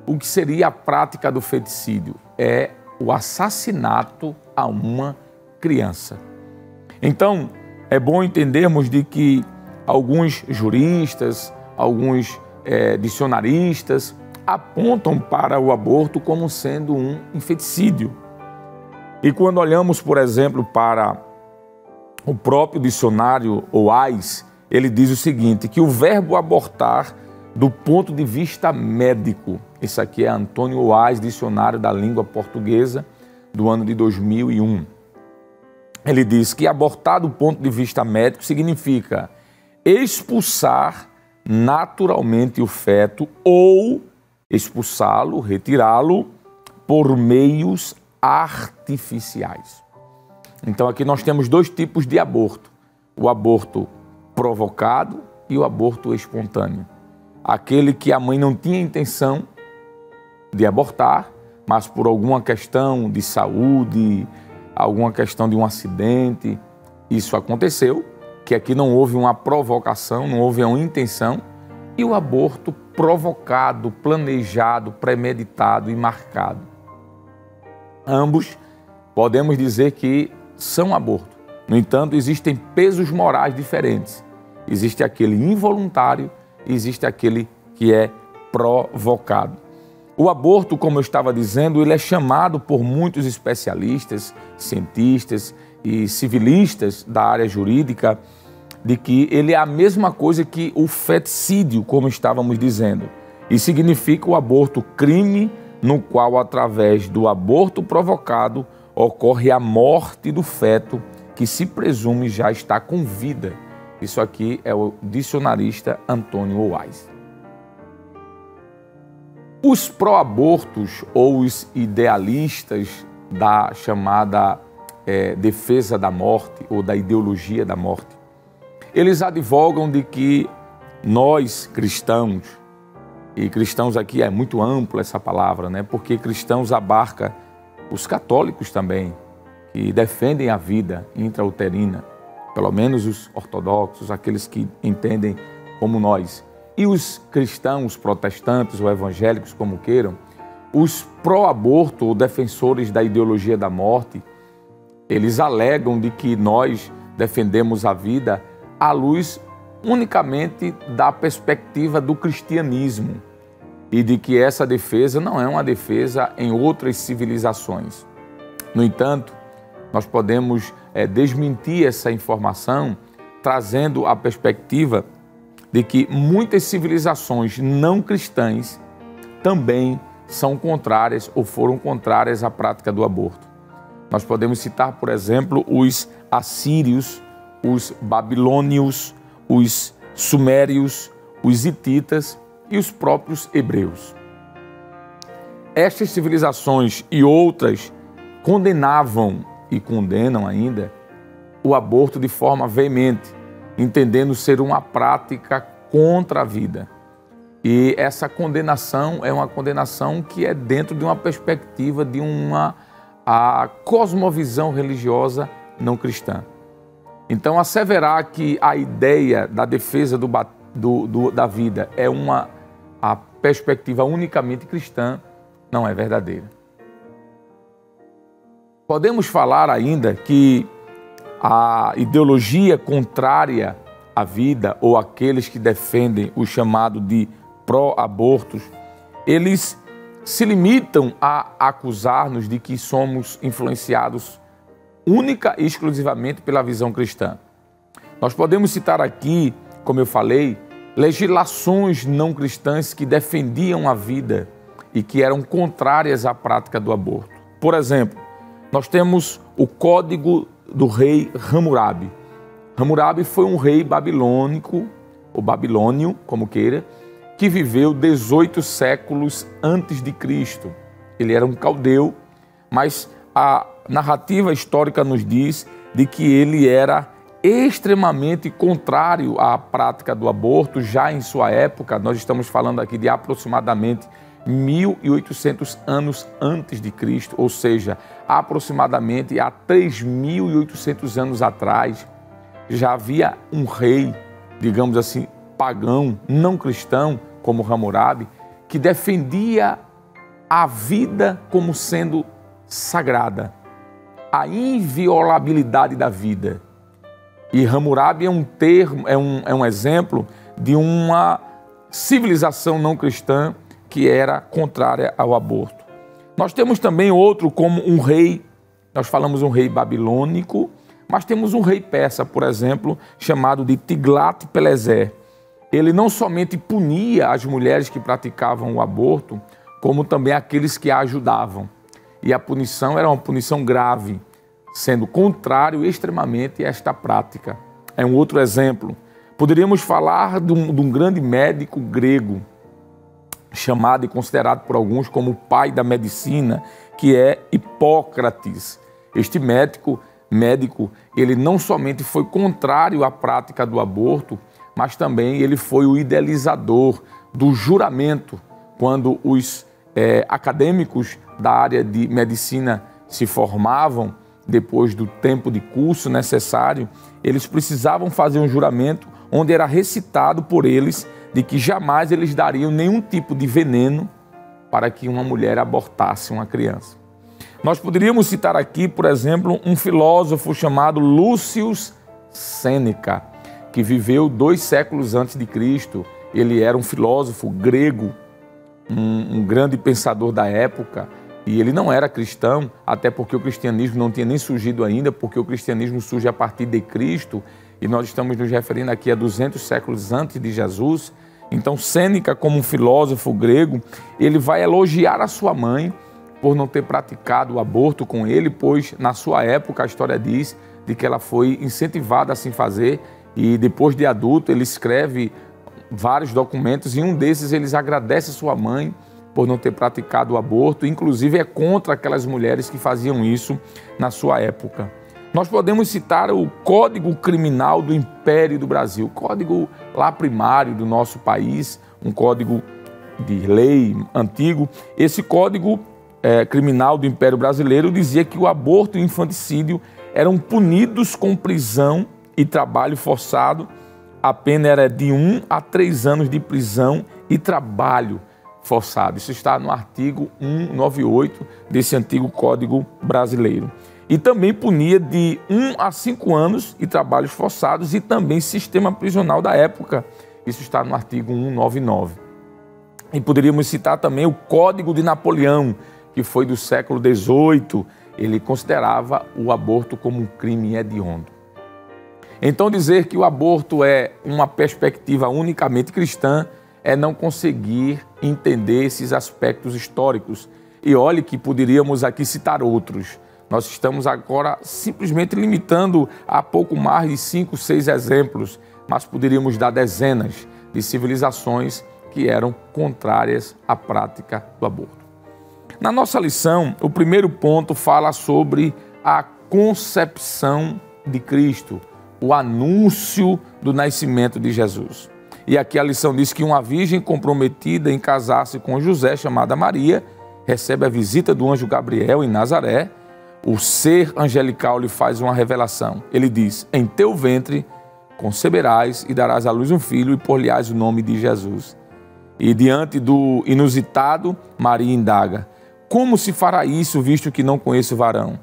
O que seria a prática do feticídio? É o assassinato a uma criança. Então, é bom entendermos de que alguns juristas, alguns dicionaristas apontam para o aborto como sendo um infanticídio. E quando olhamos, por exemplo, para o próprio dicionário Wise, ele diz o seguinte, que o verbo abortar, do ponto de vista médico, esse aqui é Antônio Wise, dicionário da língua portuguesa, do ano de 2001. Ele diz que abortar do ponto de vista médico significa expulsar naturalmente o feto ou expulsá-lo, retirá-lo por meios artificiais. Então aqui nós temos 2 tipos de aborto. O aborto provocado e o aborto espontâneo. Aquele que a mãe não tinha intenção de abortar, mas por alguma questão de saúde, alguma questão de um acidente, isso aconteceu, que aqui não houve uma provocação, não houve uma intenção, e o aborto provocado, planejado, premeditado e marcado. Ambos podemos dizer que são aborto. No entanto, existem pesos morais diferentes. Existe aquele involuntário e existe aquele que é provocado. O aborto, como eu estava dizendo, ele é chamado por muitos especialistas, cientistas e civilistas da área jurídica de que ele é a mesma coisa que o feticídio, como estávamos dizendo. E significa o aborto crime no qual, através do aborto provocado, ocorre a morte do feto que se presume já está com vida. Isso aqui é o dicionarista Antônio Wise. Os pró-abortos ou os idealistas da chamada defesa da morte ou da ideologia da morte, eles advogam de que nós cristãos, e cristãos aqui é muito ampla essa palavra, né? Porque cristãos abarca os católicos também, que defendem a vida intrauterina, pelo menos os ortodoxos, aqueles que entendem como nós. E os cristãos protestantes ou evangélicos, como queiram, os pró-aborto ou defensores da ideologia da morte, eles alegam de que nós defendemos a vida à luz unicamente da perspectiva do cristianismo e de que essa defesa não é uma defesa em outras civilizações. No entanto, nós podemos desmentir essa informação trazendo a perspectiva de que muitas civilizações não cristãs também são contrárias ou foram contrárias à prática do aborto. Nós podemos citar, por exemplo, os assírios, os babilônios, os sumérios, os hititas e os próprios hebreus. Estas civilizações e outras condenavam e condenam ainda o aborto de forma veemente, entendendo ser uma prática contra a vida. E essa condenação é uma condenação que é dentro de uma perspectiva de a cosmovisão religiosa não cristã. Então, asseverar que a ideia da defesa da vida é a perspectiva unicamente cristã não é verdadeira. Podemos falar ainda que a ideologia contrária à vida ou aqueles que defendem o chamado de pró-abortos, eles se limitam a acusar-nos de que somos influenciados única e exclusivamente pela visão cristã. Nós podemos citar aqui, como eu falei, legislações não cristãs que defendiam a vida e que eram contrárias à prática do aborto. Por exemplo, nós temos o Código do Rei Hammurabi. Hammurabi foi um rei babilônico, ou babilônio, como queira, que viveu 18 séculos antes de Cristo. Ele era um caldeu, mas a narrativa histórica nos diz de que ele era extremamente contrário à prática do aborto já em sua época. Nós estamos falando aqui de aproximadamente 1.800 anos antes de Cristo, ou seja, aproximadamente há 3.800 anos atrás, já havia um rei, digamos assim, pagão, não cristão, como Hammurabi, que defendia a vida como sendo sagrada, a inviolabilidade da vida. E Hammurabi é um termo, é um exemplo de uma civilização não cristã que era contrária ao aborto. Nós temos também outro como um rei, nós falamos um rei babilônico, mas temos um rei persa, por exemplo, chamado de Tiglat-Pileser. Ele não somente punia as mulheres que praticavam o aborto, como também aqueles que a ajudavam. E a punição era uma punição grave, sendo contrário extremamente a esta prática. É um outro exemplo. Poderíamos falar de um grande médico grego, chamado e considerado por alguns como o pai da medicina, que é Hipócrates. Este médico médico, ele não somente foi contrário à prática do aborto, mas também ele foi o idealizador do juramento, quando os acadêmicos da área de medicina se formavam, depois do tempo de curso necessário, eles precisavam fazer um juramento onde era recitado por eles de que jamais eles dariam nenhum tipo de veneno para que uma mulher abortasse uma criança. Nós poderíamos citar aqui, por exemplo, um filósofo chamado Lúcius Sêneca, que viveu 2 séculos antes de Cristo. Ele era um filósofo grego, um grande pensador da época, e ele não era cristão, até porque o cristianismo não tinha nem surgido ainda, porque o cristianismo surge a partir de Cristo, e nós estamos nos referindo aqui a 200 séculos antes de Jesus. Então, Sêneca, como um filósofo grego, ele vai elogiar a sua mãe por não ter praticado o aborto com ele, pois na sua época a história diz de que ela foi incentivada a assim fazer, e depois de adulto ele escreve vários documentos, e em um desses eles agradece a sua mãe por não ter praticado o aborto, inclusive é contra aquelas mulheres que faziam isso na sua época. Nós podemos citar o Código Criminal do Império do Brasil, código lá primário do nosso país, um código de lei antigo. Esse Código Criminal do Império Brasileiro dizia que o aborto e o infanticídio eram punidos com prisão e trabalho forçado. A pena era de 1 a 3 anos de prisão e trabalho forçado. Isso está no artigo 198 desse antigo Código Brasileiro. E também punia de 1 a 5 anos e trabalhos forçados, e também sistema prisional da época. Isso está no artigo 199. E poderíamos citar também o Código de Napoleão, que foi do século XVIII. Ele considerava o aborto como um crime hediondo. Então, dizer que o aborto é uma perspectiva unicamente cristã é não conseguir entender esses aspectos históricos. E olhe que poderíamos aqui citar outros. Nós estamos agora simplesmente limitando a pouco mais de 5, 6 exemplos, mas poderíamos dar dezenas de civilizações que eram contrárias à prática do aborto. Na nossa lição, o primeiro ponto fala sobre a concepção de Cristo, o anúncio do nascimento de Jesus. E aqui a lição diz que uma virgem comprometida em casar-se com José, chamada Maria, recebe a visita do anjo Gabriel em Nazaré. O ser angelical lhe faz uma revelação. Ele diz: em teu ventre conceberás e darás à luz um filho e por-lhe-ás o nome de Jesus. E diante do inusitado, Maria indaga: como se fará isso, visto que não conheço varão?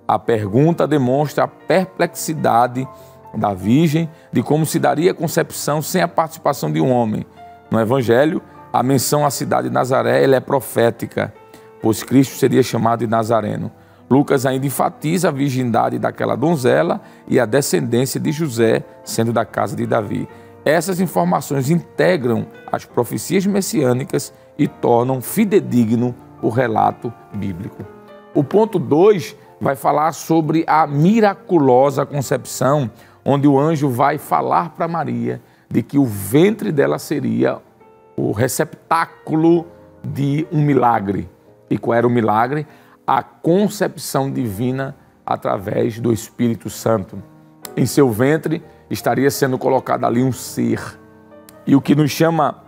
A pergunta demonstra a perplexidade da virgem de como se daria a concepção sem a participação de um homem. No Evangelho, a menção à cidade de Nazaré ela é profética, pois Cristo seria chamado de Nazareno. Lucas ainda enfatiza a virgindade daquela donzela e a descendência de José, sendo da casa de Davi. Essas informações integram as profecias messiânicas e tornam fidedigno o relato bíblico. O ponto 2 vai falar sobre a miraculosa concepção, onde o anjo vai falar para Maria de que o ventre dela seria o receptáculo de um milagre. E qual era o milagre? A concepção divina através do Espírito Santo. Em seu ventre estaria sendo colocado ali um ser. E o que nos chama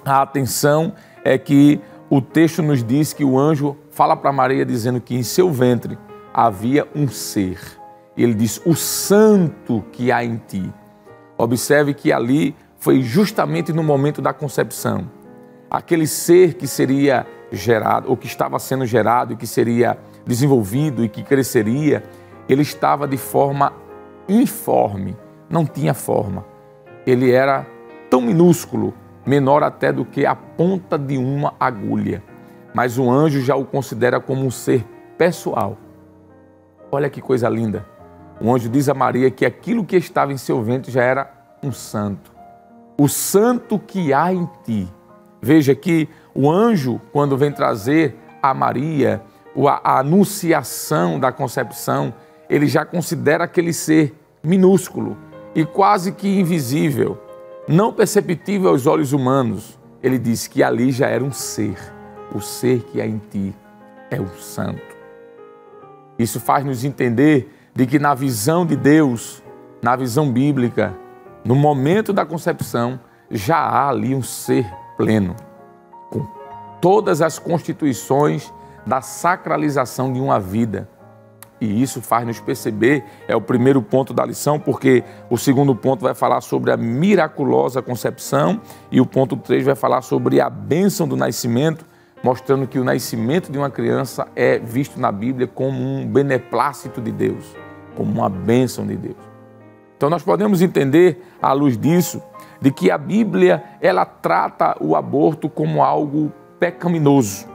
a atenção é que o texto nos diz que o anjo fala para Maria dizendo que em seu ventre havia um ser. Ele diz: o santo que há em ti. Observe que ali foi justamente no momento da concepção. Aquele ser que seria gerado, ou que estava sendo gerado e que seria desenvolvido e que cresceria, ele estava de forma informe, não tinha forma. Ele era tão minúsculo, menor até do que a ponta de uma agulha. Mas o anjo já o considera como um ser pessoal. Olha que coisa linda. O anjo diz a Maria que aquilo que estava em seu ventre já era um santo. O santo que há em ti. Veja que o anjo, quando vem trazer a Maria a anunciação da concepção, ele já considera aquele ser minúsculo e quase que invisível, não perceptível aos olhos humanos. Ele diz que ali já era um ser. O ser que há em ti é o santo. Isso faz nos entender de que na visão de Deus, na visão bíblica, no momento da concepção, já há ali um ser pleno, com todas as constituições da sacralização de uma vida. E isso faz nos perceber, é o primeiro ponto da lição, porque o segundo ponto vai falar sobre a miraculosa concepção e o ponto 3 vai falar sobre a bênção do nascimento, mostrando que o nascimento de uma criança é visto na Bíblia como um beneplácito de Deus, como uma bênção de Deus. Então nós podemos entender, à luz disso, de que a Bíblia ela trata o aborto como algo pecaminoso.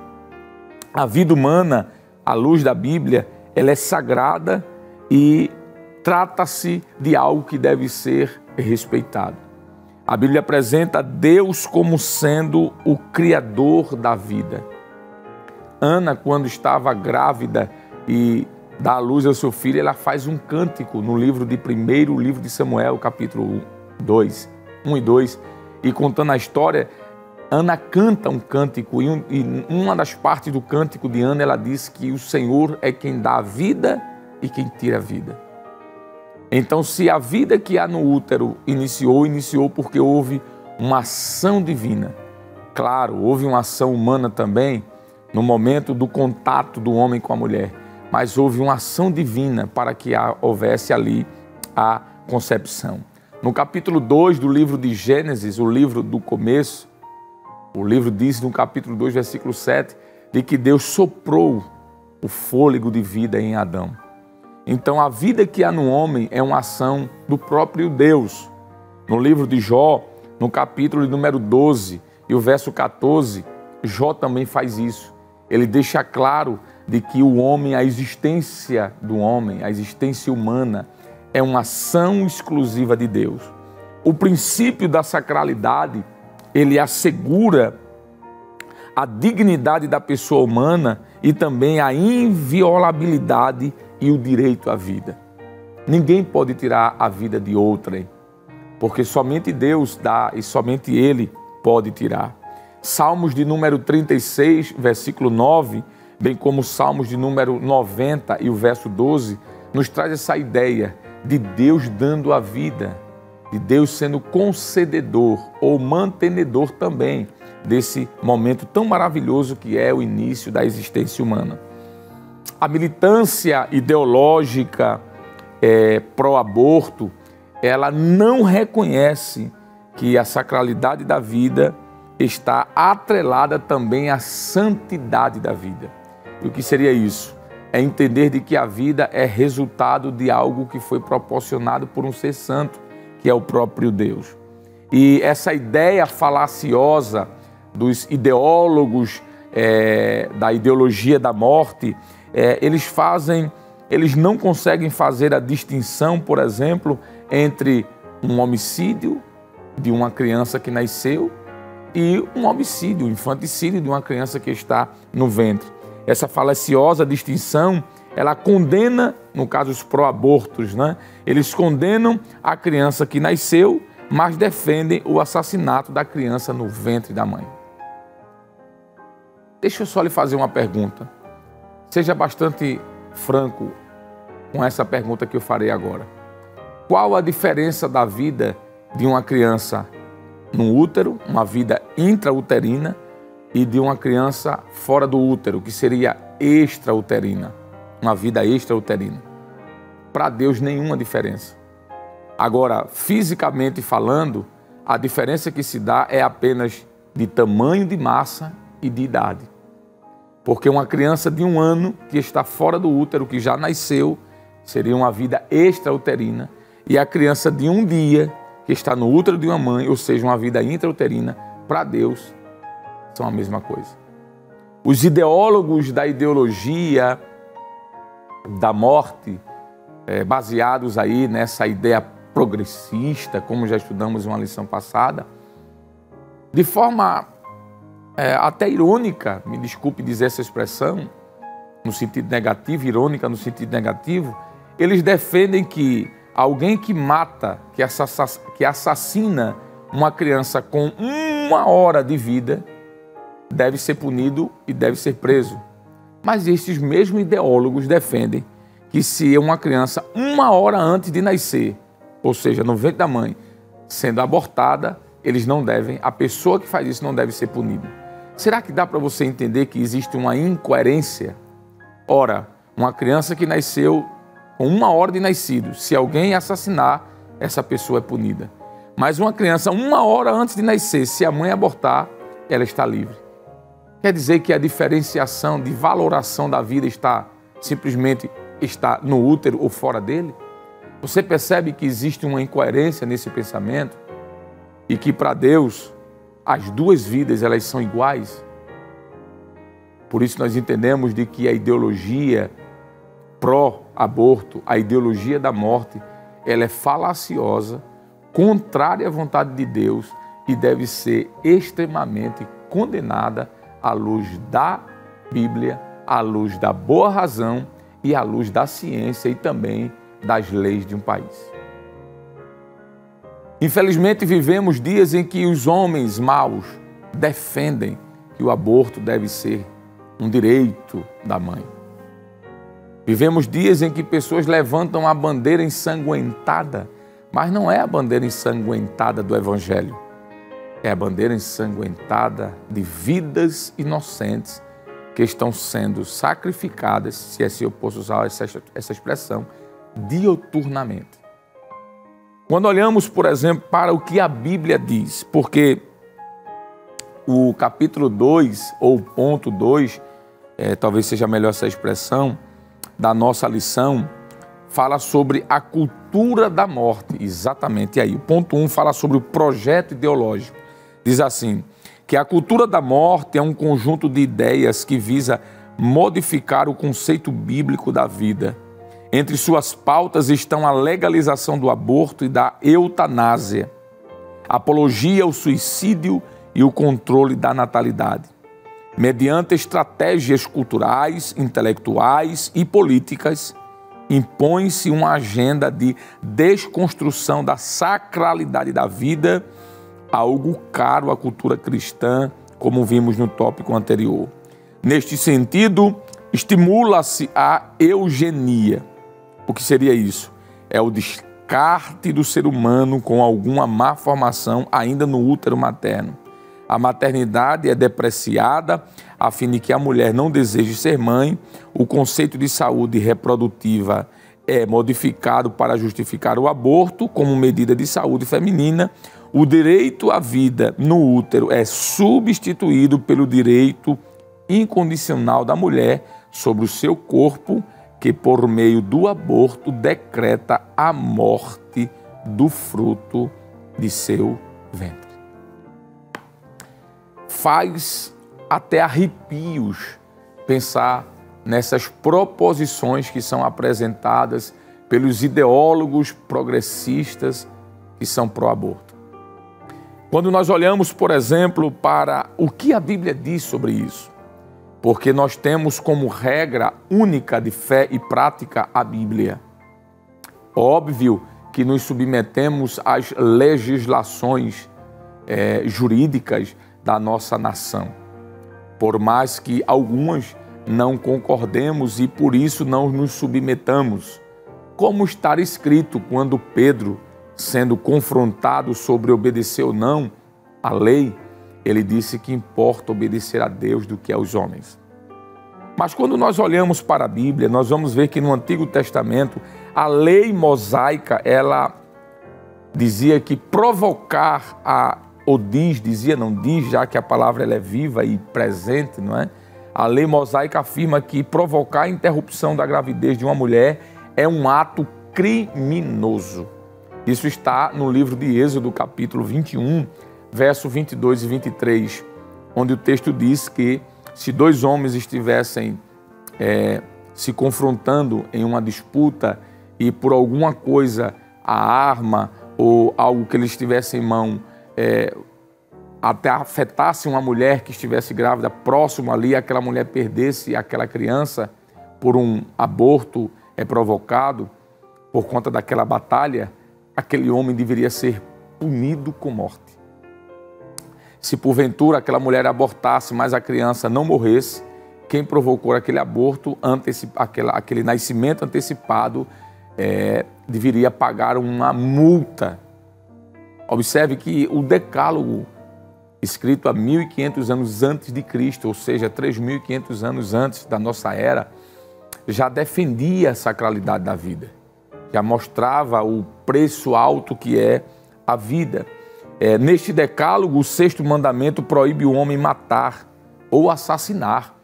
A vida humana, à luz da Bíblia, ela é sagrada e trata-se de algo que deve ser respeitado. A Bíblia apresenta Deus como sendo o Criador da vida. Ana, quando estava grávida e dá à luz ao seu filho, ela faz um cântico no livro de Samuel, capítulo 2, 1 e 2, e contando a história, Ana canta um cântico e uma das partes do cântico de Ana, ela diz que o Senhor é quem dá a vida e quem tira a vida. Então, se a vida que há no útero iniciou porque houve uma ação divina. Claro, houve uma ação humana também no momento do contato do homem com a mulher, mas houve uma ação divina para que houvesse ali a concepção. No capítulo 2 do livro de Gênesis, o livro do começo, o livro diz no capítulo 2, versículo 7, de que Deus soprou o fôlego de vida em Adão. Então a vida que há no homem é uma ação do próprio Deus. No livro de Jó, no capítulo número 12 e o verso 14, Jó também faz isso. Ele deixa claro de que o homem, a existência do homem, a existência humana, é uma ação exclusiva de Deus. O princípio da sacralidade, ele assegura a dignidade da pessoa humana e também a inviolabilidade e o direito à vida. Ninguém pode tirar a vida de outrem, porque somente Deus dá e somente Ele pode tirar. Salmos de número 36, versículo 9, bem como Salmos de número 90 e o verso 12, nos traz essa ideia de Deus dando a vida, de Deus sendo concededor ou mantenedor também desse momento tão maravilhoso que é o início da existência humana. A militância ideológica pró-aborto, ela não reconhece que a sacralidade da vida está atrelada também à santidade da vida. E o que seria isso? É entender de que a vida é resultado de algo que foi proporcionado por um ser santo, que é o próprio Deus. E essa ideia falaciosa dos ideólogos da ideologia da morte, eles não conseguem fazer a distinção, por exemplo, entre um homicídio de uma criança que nasceu e um homicídio, um infanticídio de uma criança que está no ventre. Essa falaciosa distinção, ela condena, no caso os pró-abortos, né? Eles condenam a criança que nasceu, mas defendem o assassinato da criança no ventre da mãe. Deixa eu só lhe fazer uma pergunta. Seja bastante franco com essa pergunta que eu farei agora. Qual a diferença da vida de uma criança no útero, uma vida intrauterina, e de uma criança fora do útero, que seria extrauterina, uma vida extrauterina? Para Deus, nenhuma diferença. Agora, fisicamente falando, a diferença que se dá é apenas de tamanho de massa e de idade. Porque uma criança de 1 ano que está fora do útero, que já nasceu, seria uma vida extrauterina, e a criança de 1 dia, que está no útero de uma mãe, ou seja, uma vida intrauterina, para Deus, são a mesma coisa. Os ideólogos da ideologia da morte, baseados aí nessa ideia progressista, como já estudamos em uma lição passada, de forma até irônica, me desculpe dizer essa expressão, no sentido negativo, irônica no sentido negativo, eles defendem que alguém que mata, que assassina uma criança com 1 hora de vida, deve ser punido e deve ser preso. Mas estes mesmos ideólogos defendem que se uma criança 1 hora antes de nascer, ou seja, no ventre da mãe, sendo abortada, a pessoa que faz isso não deve ser punida. Será que dá para você entender que existe uma incoerência? Ora, uma criança que nasceu com 1 hora de nascido, se alguém assassinar, essa pessoa é punida. Mas uma criança 1 hora antes de nascer, se a mãe abortar, ela está livre. Quer dizer que a diferenciação de valoração da vida simplesmente está no útero ou fora dele? Você percebe que existe uma incoerência nesse pensamento e que para Deus as duas vidas elas são iguais? Por isso nós entendemos de que a ideologia pró-aborto, a ideologia da morte, ela é falaciosa, contrária à vontade de Deus e deve ser extremamente condenada à luz da Bíblia, à luz da boa razão e à luz da ciência e também das leis de um país. Infelizmente, vivemos dias em que os homens maus defendem que o aborto deve ser um direito da mãe. Vivemos dias em que pessoas levantam a bandeira ensanguentada, mas não é a bandeira ensanguentada do Evangelho, é a bandeira ensanguentada de vidas inocentes que estão sendo sacrificadas, se assim eu posso usar essa expressão, dioturnamente. Quando olhamos, por exemplo, para o que a Bíblia diz, porque o capítulo 2, ou ponto 2, talvez seja melhor essa expressão, da nossa lição, fala sobre a cultura da morte, exatamente aí. O ponto 1 fala sobre o projeto ideológico. Diz assim, que a cultura da morte é um conjunto de ideias que visa modificar o conceito bíblico da vida. Entre suas pautas estão a legalização do aborto e da eutanásia, apologia ao suicídio e o controle da natalidade. Mediante estratégias culturais, intelectuais e políticas, impõe-se uma agenda de desconstrução da sacralidade da vida, algo caro à cultura cristã, como vimos no tópico anterior. Neste sentido, estimula-se a eugenia. O que seria isso? É o descarte do ser humano com alguma má formação ainda no útero materno. A maternidade é depreciada a fim de que a mulher não deseje ser mãe. O conceito de saúde reprodutiva é modificado para justificar o aborto como medida de saúde feminina. O direito à vida no útero é substituído pelo direito incondicional da mulher sobre o seu corpo, que por meio do aborto decreta a morte do fruto de seu ventre. Faz até arrepios pensar nessas proposições que são apresentadas pelos ideólogos progressistas que são pró-aborto. Quando nós olhamos, por exemplo, para o que a Bíblia diz sobre isso, porque nós temos como regra única de fé e prática a Bíblia. Óbvio que nos submetemos às legislações jurídicas da nossa nação, por mais que algumas não concordemos e por isso não nos submetamos. Como está escrito quando Pedro, sendo confrontado sobre obedecer ou não à lei, ele disse que importa obedecer a Deus do que aos homens. Mas quando nós olhamos para a Bíblia, nós vamos ver que no Antigo Testamento, a lei mosaica, ela dizia que provocar não diz, já que a palavra ela é viva e presente, não é? A lei mosaica afirma que provocar a interrupção da gravidez de uma mulher é um ato criminoso. Isso está no livro de Êxodo, capítulo 21, verso 22 e 23, onde o texto diz que se dois homens estivessem se confrontando em uma disputa e por alguma coisa, a arma ou algo que eles tivessem em mão, até afetasse uma mulher que estivesse grávida próximo ali, aquela mulher perdesse aquela criança por um aborto provocado por conta daquela batalha, aquele homem deveria ser punido com morte. Se porventura aquela mulher abortasse, mas a criança não morresse, quem provocou aquele aborto, aquele nascimento antecipado, deveria pagar uma multa. Observe que o Decálogo, escrito há 1.500 anos antes de Cristo, ou seja, 3.500 anos antes da nossa era, já defendia a sacralidade da vida, já mostrava o preço alto que é a vida. Neste Decálogo, o 6º mandamento proíbe o homem matar ou assassinar.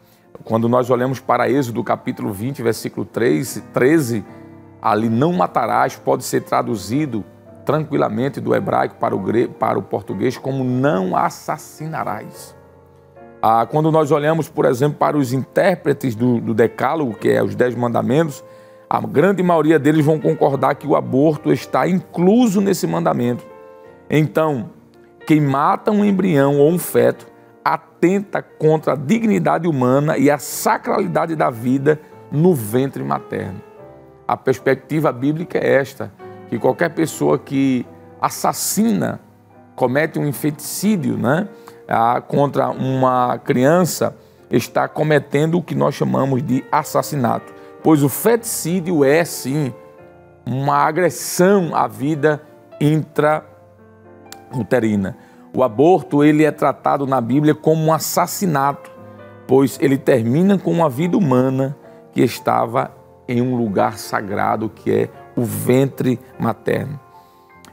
Quando nós olhamos para Êxodo capítulo 20, versículo 13, ali não matarás pode ser traduzido tranquilamente do hebraico para o português como não assassinarás. Quando nós olhamos, por exemplo, para os intérpretes do Decálogo, que é os 10 mandamentos, a grande maioria deles vão concordar que o aborto está incluso nesse mandamento. Então, quem mata um embrião ou um feto atenta contra a dignidade humana e a sacralidade da vida no ventre materno. A perspectiva bíblica é esta, que qualquer pessoa que assassina, comete um infanticídio, contra uma criança, está cometendo o que nós chamamos de assassinato, pois o feticídio é, sim, uma agressão à vida intrauterina. O aborto, ele é tratado na Bíblia como um assassinato, pois ele termina com uma vida humana que estava em um lugar sagrado, que é o ventre materno.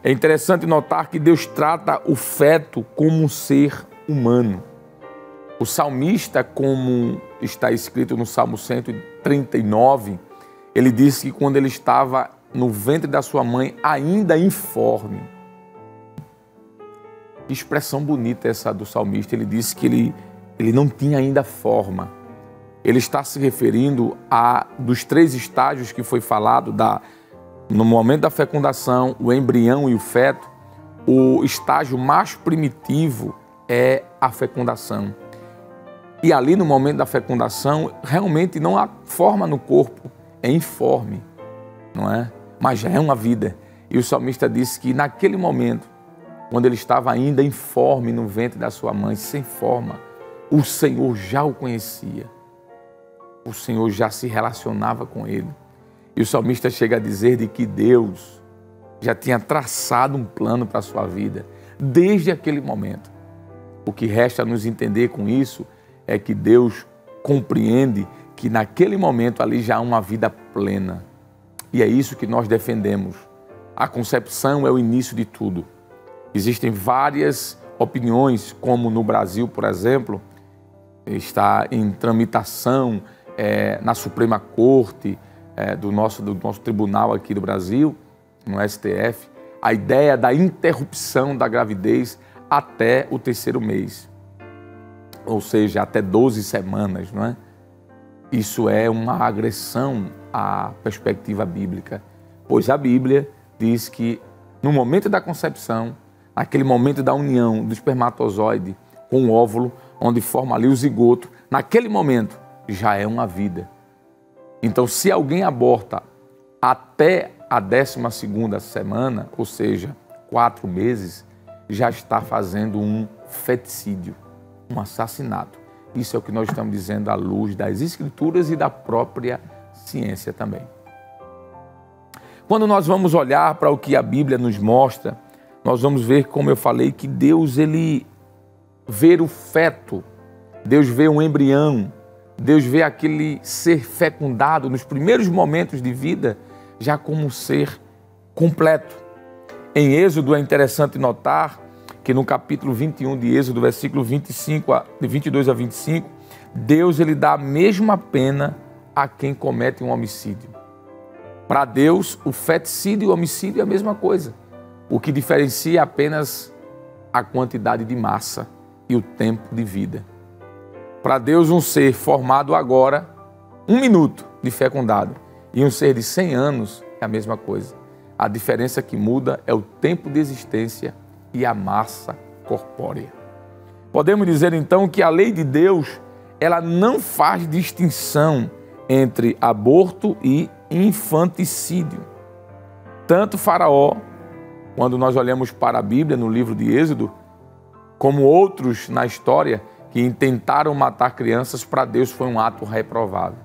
É interessante notar que Deus trata o feto como um ser humano. O salmista, como está escrito no Salmo 139, ele disse que quando ele estava no ventre da sua mãe, ainda informe. Que expressão bonita essa do salmista. Ele disse que ele não tinha ainda forma. Ele está se referindo dos 3 estágios que foi falado, no momento da fecundação, o embrião e o feto. O estágio mais primitivo é a fecundação. E ali no momento da fecundação, realmente não há forma no corpo, é informe, não é? Mas já é uma vida. E o salmista disse que naquele momento, quando ele estava ainda informe no ventre da sua mãe, sem forma, o Senhor já o conhecia. O Senhor já se relacionava com ele. E o salmista chega a dizer de que Deus já tinha traçado um plano para a sua vida, desde aquele momento. O que resta nos entender com isso é que Deus compreende que naquele momento ali já há uma vida plena. E é isso que nós defendemos. A concepção é o início de tudo. Existem várias opiniões, como no Brasil, por exemplo, está em tramitação na Suprema Corte do nosso tribunal aqui do Brasil, no STF, a ideia da interrupção da gravidez até o 3º mês, ou seja, até 12 semanas, não é? Isso é uma agressão à perspectiva bíblica, pois a Bíblia diz que no momento da concepção, naquele momento da união do espermatozoide com o óvulo, onde forma ali o zigoto, naquele momento já é uma vida. Então, se alguém aborta até a 12ª semana, ou seja, 4 meses, já está fazendo um feticídio, um assassinato. Isso é o que nós estamos dizendo à luz das Escrituras e da própria ciência também. Quando nós vamos olhar para o que a Bíblia nos mostra, nós vamos ver, como eu falei, que Deus, ele vê o feto, Deus vê um embrião, Deus vê aquele ser fecundado nos primeiros momentos de vida, já como um ser completo. Em Êxodo é interessante notar que no capítulo 21 de Êxodo, versículo 22 a 25, Deus ele dá a mesma pena a quem comete um homicídio. Para Deus, o feticídio e o homicídio é a mesma coisa. O que diferencia é apenas a quantidade de massa e o tempo de vida. Para Deus, um ser formado agora, 1 minuto de fecundado, e um ser de 100 anos é a mesma coisa. A diferença que muda é o tempo de existência e a massa corpórea. Podemos dizer então que a lei de Deus, ela não faz distinção entre aborto e infanticídio. Tanto Faraó, quando nós olhamos para a Bíblia, no livro de Êxodo, como outros na história, que intentaram matar crianças, para Deus foi um ato reprovável.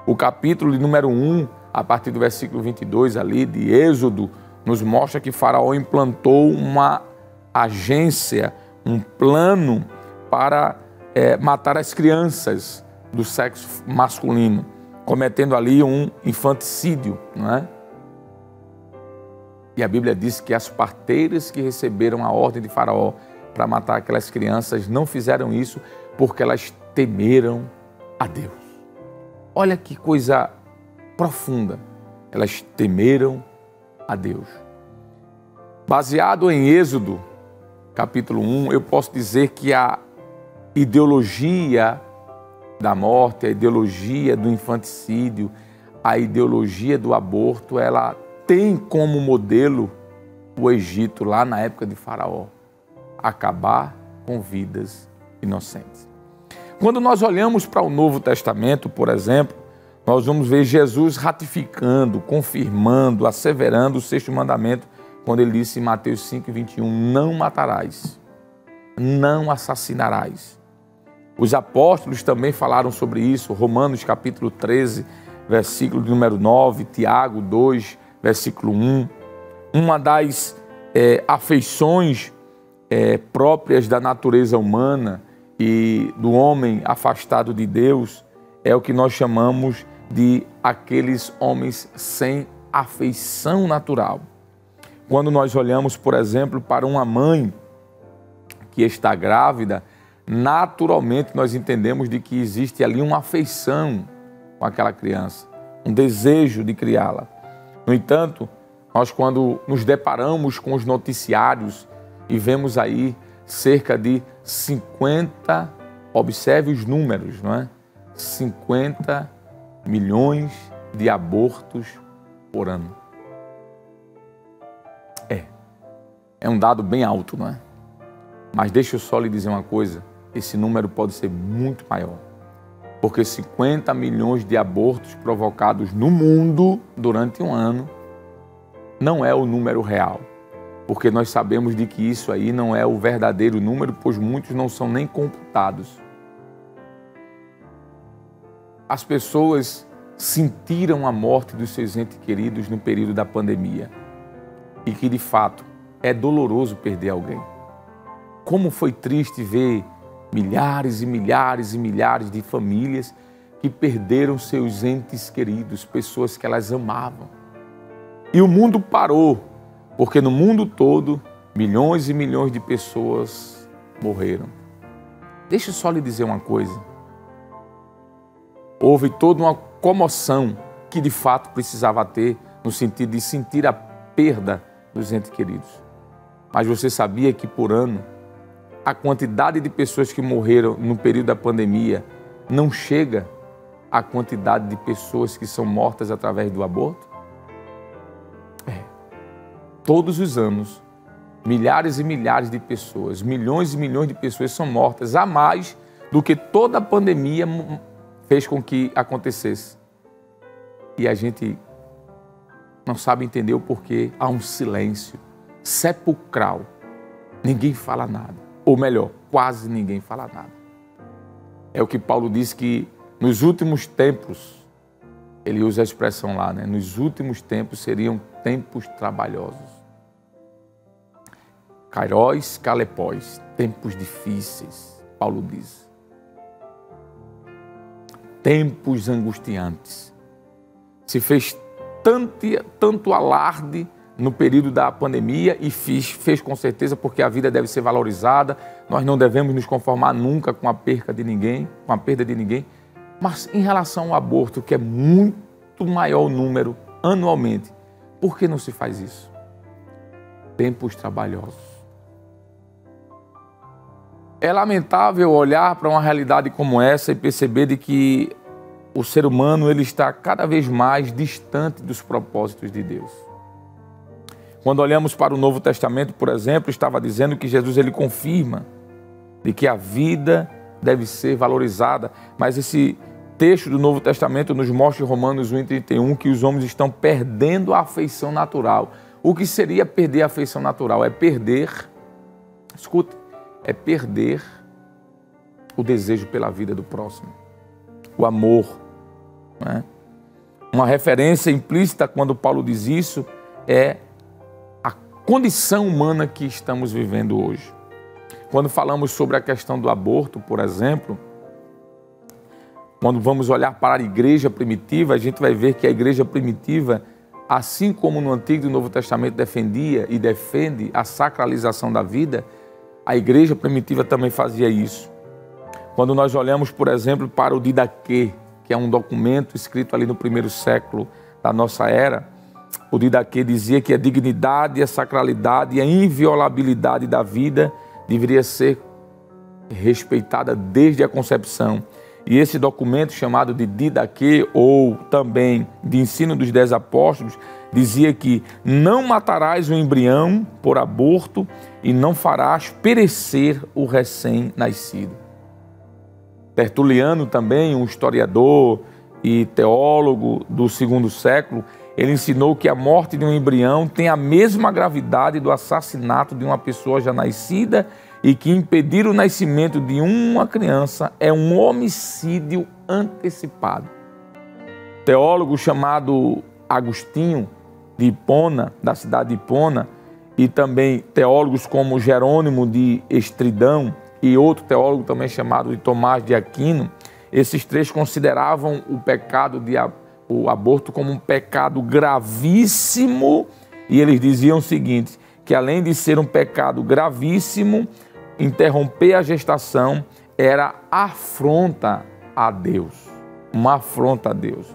O capítulo de número 1, a partir do versículo 22 ali de Êxodo, nos mostra que Faraó implantou uma agência, um plano para matar as crianças do sexo masculino, cometendo ali um infanticídio, não é? E a Bíblia diz que as parteiras que receberam a ordem de Faraó para matar aquelas crianças não fizeram isso porque elas temeram a Deus. Olha que coisa profunda. Elas temeram a Deus. Baseado em Êxodo, capítulo 1, eu posso dizer que a ideologia da morte, a ideologia do infanticídio, a ideologia do aborto, ela tem como modelo o Egito, lá na época de Faraó, acabar com vidas inocentes. Quando nós olhamos para o Novo Testamento, por exemplo, nós vamos ver Jesus ratificando, confirmando, asseverando o sexto mandamento, quando ele disse em Mateus 5:21, não matarás, não assassinarás. Os apóstolos também falaram sobre isso, Romanos capítulo 13, versículo de número 9, Tiago 2, versículo 1. Uma das afeições próprias da natureza humana e do homem afastado de Deus é o que nós chamamos de aqueles homens sem afeição natural. Quando nós olhamos, por exemplo, para uma mãe que está grávida, naturalmente nós entendemos de que existe ali uma afeição com aquela criança, um desejo de criá-la. No entanto, nós quando nos deparamos com os noticiários e vemos aí cerca de 50, observe os números, não é? 50 milhões de abortos por ano. É um dado bem alto, não é? Mas deixa eu só lhe dizer uma coisa, esse número pode ser muito maior. Porque 50 milhões de abortos provocados no mundo durante um ano não é o número real. Porque nós sabemos de que isso aí não é o verdadeiro número, pois muitos não são nem computados. As pessoas sentiram a morte dos seus entes queridos no período da pandemia. E que, de fato, é doloroso perder alguém. Como foi triste ver milhares e milhares e milhares de famílias que perderam seus entes queridos, pessoas que elas amavam. E o mundo parou, porque no mundo todo, milhões e milhões de pessoas morreram. Deixa eu só lhe dizer uma coisa. Houve toda uma comoção que de fato precisava ter, no sentido de sentir a perda dos entes queridos. Mas você sabia que por ano, a quantidade de pessoas que morreram no período da pandemia não chega à quantidade de pessoas que são mortas através do aborto? Todos os anos, milhares e milhares de pessoas, milhões e milhões de pessoas são mortas, a mais do que toda a pandemia fez com que acontecesse. E a gente não sabe entender o porquê. Há um silêncio sepulcral. Ninguém fala nada. Ou melhor, quase ninguém fala nada. É o que Paulo diz que nos últimos tempos, ele usa a expressão lá, né? Nos últimos tempos seriam tempos trabalhosos. Kairos, kalepós, tempos difíceis, Paulo diz. Tempos angustiantes. Se fez tanto alarde no período da pandemia e fez com certeza porque a vida deve ser valorizada, nós não devemos nos conformar nunca com a perda de ninguém, mas em relação ao aborto, que é muito maior o número anualmente, por que não se faz isso? Tempos trabalhosos. É lamentável olhar para uma realidade como essa e perceber de que o ser humano ele está cada vez mais distante dos propósitos de Deus. Quando olhamos para o Novo Testamento, por exemplo, estava dizendo que Jesus ele confirma de que a vida deve ser valorizada, mas esse texto do Novo Testamento nos mostra em Romanos 1:31 que os homens estão perdendo a afeição natural. O que seria perder a afeição natural? É perder, escuta, é perder o desejo pela vida do próximo, o amor, né? Uma referência implícita quando Paulo diz isso é a condição humana que estamos vivendo hoje. Quando falamos sobre a questão do aborto, por exemplo, quando vamos olhar para a igreja primitiva, a gente vai ver que a igreja primitiva, assim como no Antigo e Novo Testamento defendia e defende a sacralização da vida, a igreja primitiva também fazia isso. Quando nós olhamos, por exemplo, para o Didaquê, que é um documento escrito ali no primeiro século da nossa era, o Didaquê dizia que a dignidade, a sacralidade e a inviolabilidade da vida deveria ser respeitada desde a concepção. E esse documento, chamado de Didaquê, ou também de Ensino dos 10 Apóstolos, dizia que não matarás o embrião por aborto e não farás perecer o recém-nascido. Tertuliano também, um historiador e teólogo do segundo século, ele ensinou que a morte de um embrião tem a mesma gravidade do assassinato de uma pessoa já nascida e que impedir o nascimento de uma criança é um homicídio antecipado. Teólogo chamado Agostinho de Hipona, da cidade de Hipona, e também teólogos como Jerônimo de Estridão e outro teólogo também chamado de Tomás de Aquino, esses três consideravam o aborto como um pecado gravíssimo, e eles diziam o seguinte, que além de ser um pecado gravíssimo, interromper a gestação era afronta a Deus, uma afronta a Deus.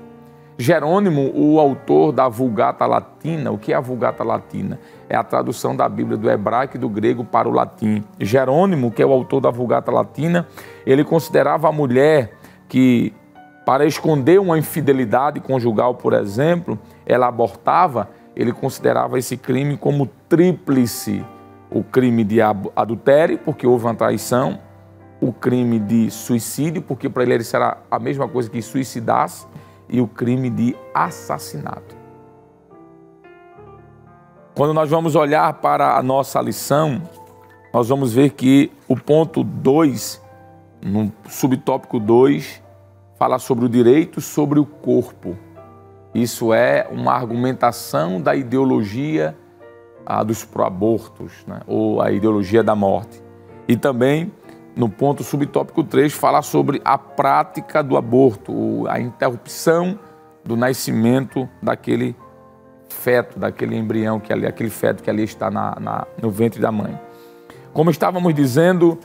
Jerônimo, o autor da Vulgata Latina, o que é a Vulgata Latina? É a tradução da Bíblia do hebraico e do grego para o latim. Jerônimo, que é o autor da Vulgata Latina, ele considerava a mulher que, para esconder uma infidelidade conjugal, por exemplo, ela abortava, ele considerava esse crime como tríplice. O crime de adultério, porque houve uma traição, o crime de suicídio, porque para ele será a mesma coisa que suicidasse, e o crime de assassinato. Quando nós vamos olhar para a nossa lição, nós vamos ver que o ponto 2, no subtópico 2, fala sobre o direito sobre o corpo. Isso é uma argumentação da ideologia dos pró-abortos, né? Ou a ideologia da morte. E também, no ponto subtópico 3, fala sobre a prática do aborto, a interrupção do nascimento daquele feto, daquele embrião, aquele feto que ali está no ventre da mãe. Como estávamos dizendo,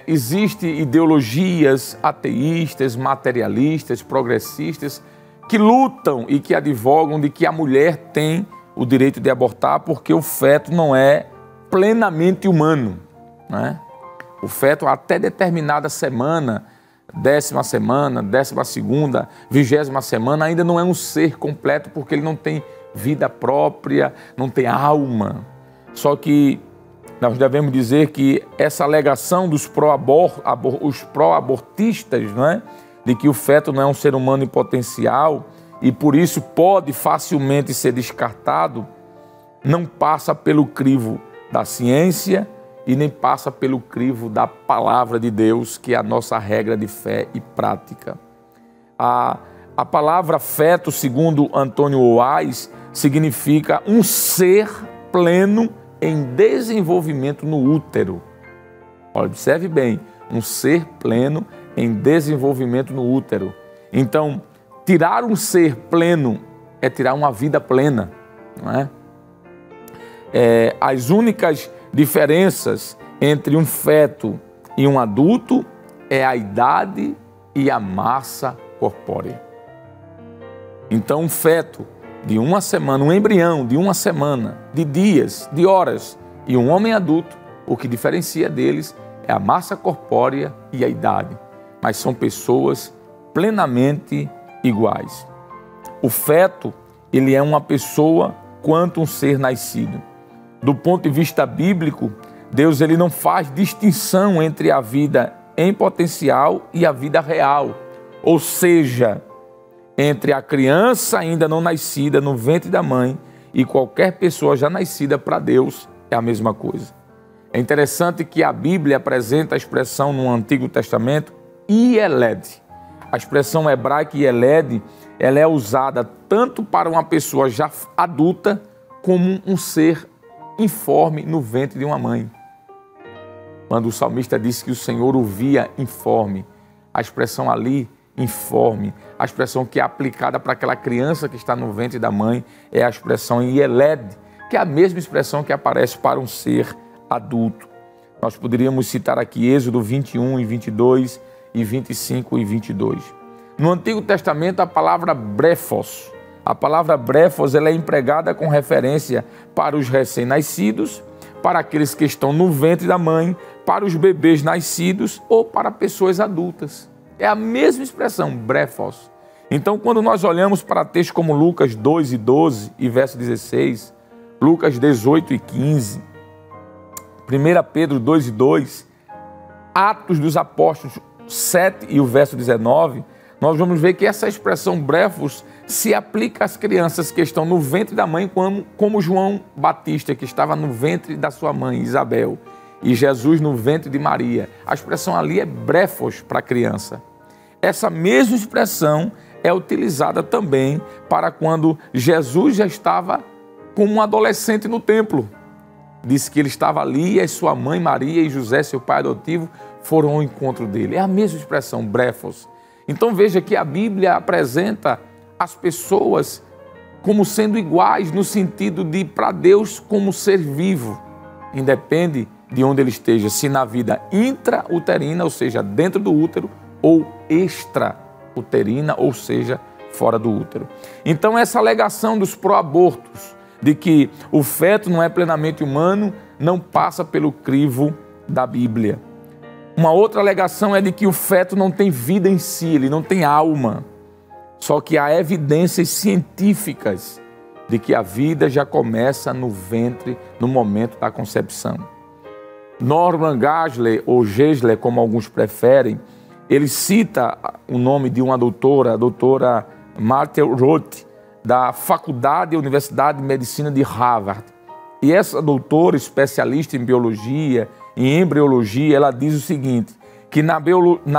existem ideologias ateístas, materialistas, progressistas, que lutam e que advogam de que a mulher tem o direito de abortar porque o feto não é plenamente humano, né? O feto até determinada semana, 10ª semana, 12ª, 20ª semana, ainda não é um ser completo porque ele não tem vida própria, não tem alma. Só que nós devemos dizer que essa alegação dos pró-abortistas, né, de que o feto não é um ser humano em potencial e por isso pode facilmente ser descartado, não passa pelo crivo da ciência e nem passa pelo crivo da palavra de Deus, que é a nossa regra de fé e prática. A palavra feto, segundo Antônio Oais, significa um ser pleno em desenvolvimento no útero. Observe bem, um ser pleno em desenvolvimento no útero. Então, tirar um ser pleno é tirar uma vida plena, não é? As únicas diferenças entre um feto e um adulto é a idade e a massa corpórea. Então, um feto de uma semana, um embrião de uma semana, de dias, de horas, e um homem adulto, o que diferencia deles é a massa corpórea e a idade. Mas são pessoas plenamente iguais. O feto, ele é uma pessoa quanto um ser nascido. Do ponto de vista bíblico, Deus ele não faz distinção entre a vida em potencial e a vida real. Ou seja, entre a criança ainda não nascida no ventre da mãe e qualquer pessoa já nascida, para Deus é a mesma coisa. É interessante que a Bíblia apresenta a expressão no Antigo Testamento, Yeled. A expressão hebraica Yeled, ela é usada tanto para uma pessoa já adulta, como um ser informe no ventre de uma mãe. Quando o salmista disse que o Senhor o via informe, a expressão ali, informe, a expressão que é aplicada para aquela criança que está no ventre da mãe, é a expressão Yeled, que é a mesma expressão que aparece para um ser adulto. Nós poderíamos citar aqui Êxodo 21 e 22 e 25 e 22. No Antigo Testamento, a palavra brefos. A palavra brefos, ela é empregada com referência para os recém-nascidos, para aqueles que estão no ventre da mãe, para os bebês nascidos ou para pessoas adultas. É a mesma expressão, brefos. Então, quando nós olhamos para textos como Lucas 2 e 12 e verso 16, Lucas 18 e 15, 1 Pedro 2 e 2, Atos dos Apóstolos 7 e o verso 19, nós vamos ver que essa expressão brefos se aplica às crianças que estão no ventre da mãe, como João Batista, que estava no ventre da sua mãe, Isabel, e Jesus no ventre de Maria. A expressão ali é brefos para a criança. Essa mesma expressão é utilizada também para quando Jesus já estava como um adolescente no templo. Diz que ele estava ali e a sua mãe Maria e José, seu pai adotivo, foram ao encontro dele. É a mesma expressão, brefos. Então veja que a Bíblia apresenta as pessoas como sendo iguais no sentido de, para Deus, como ser vivo. Independe de onde ele esteja, se na vida intrauterina, ou seja, dentro do útero, ou extrauterina, ou seja, fora do útero. Então essa alegação dos pró-abortos, de que o feto não é plenamente humano, não passa pelo crivo da Bíblia. Uma outra alegação é de que o feto não tem vida em si, ele não tem alma. Só que há evidências científicas de que a vida já começa no ventre, no momento da concepção. Norman Geisler, ou Geisler, como alguns preferem, ele cita o nome de uma doutora, a doutora Martha Roth, da Faculdade e Universidade de Medicina de Harvard. E essa doutora, especialista em biologia, em embriologia, ela diz o seguinte, que na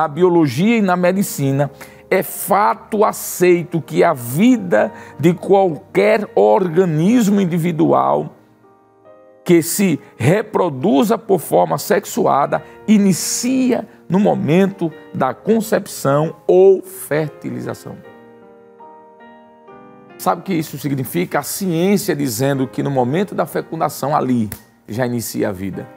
biologia e na medicina é fato aceito que a vida de qualquer organismo individual que se reproduza por forma sexuada inicia no momento da concepção ou fertilização. Sabe o que isso significa? A ciência dizendo que no momento da fecundação ali já inicia a vida.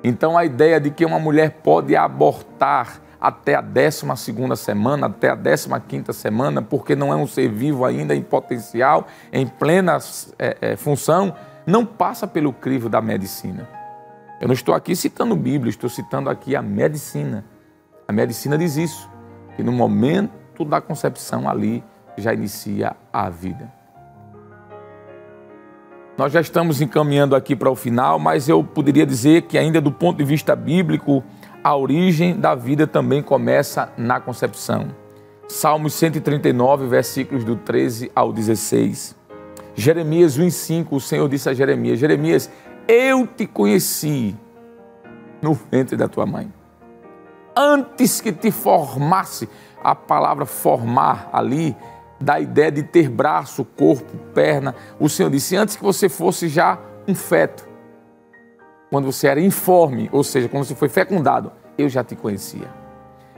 Então a ideia de que uma mulher pode abortar até a 12ª semana, até a 15ª semana, porque não é um ser vivo ainda em potencial, em plena função, não passa pelo crivo da medicina. Eu não estou aqui citando Bíblia, estou citando aqui a medicina. A medicina diz isso, que no momento da concepção ali já inicia a vida. Nós já estamos encaminhando aqui para o final, mas eu poderia dizer que ainda do ponto de vista bíblico, a origem da vida também começa na concepção. Salmos 139, versículos do 13 ao 16. Jeremias 1,5, o Senhor disse a Jeremias, Jeremias, eu te conheci no ventre da tua mãe. Antes que te formasse, a palavra formar ali, da ideia de ter braço, corpo, perna. O Senhor disse, antes que você fosse já um feto, quando você era informe, ou seja, quando você foi fecundado, eu já te conhecia.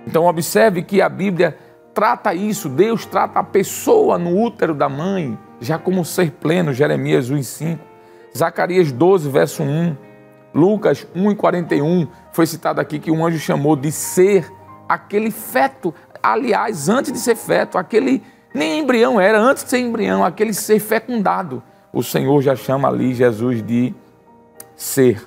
Então observe que a Bíblia trata isso, Deus trata a pessoa no útero da mãe, já como um ser pleno, Jeremias 1,5, Zacarias 12, verso 1, Lucas 1,41, foi citado aqui que um anjo chamou de ser aquele feto, aliás, antes de ser feto, aquele nem embrião era, antes de ser embrião, aquele ser fecundado. O Senhor já chama ali Jesus de ser.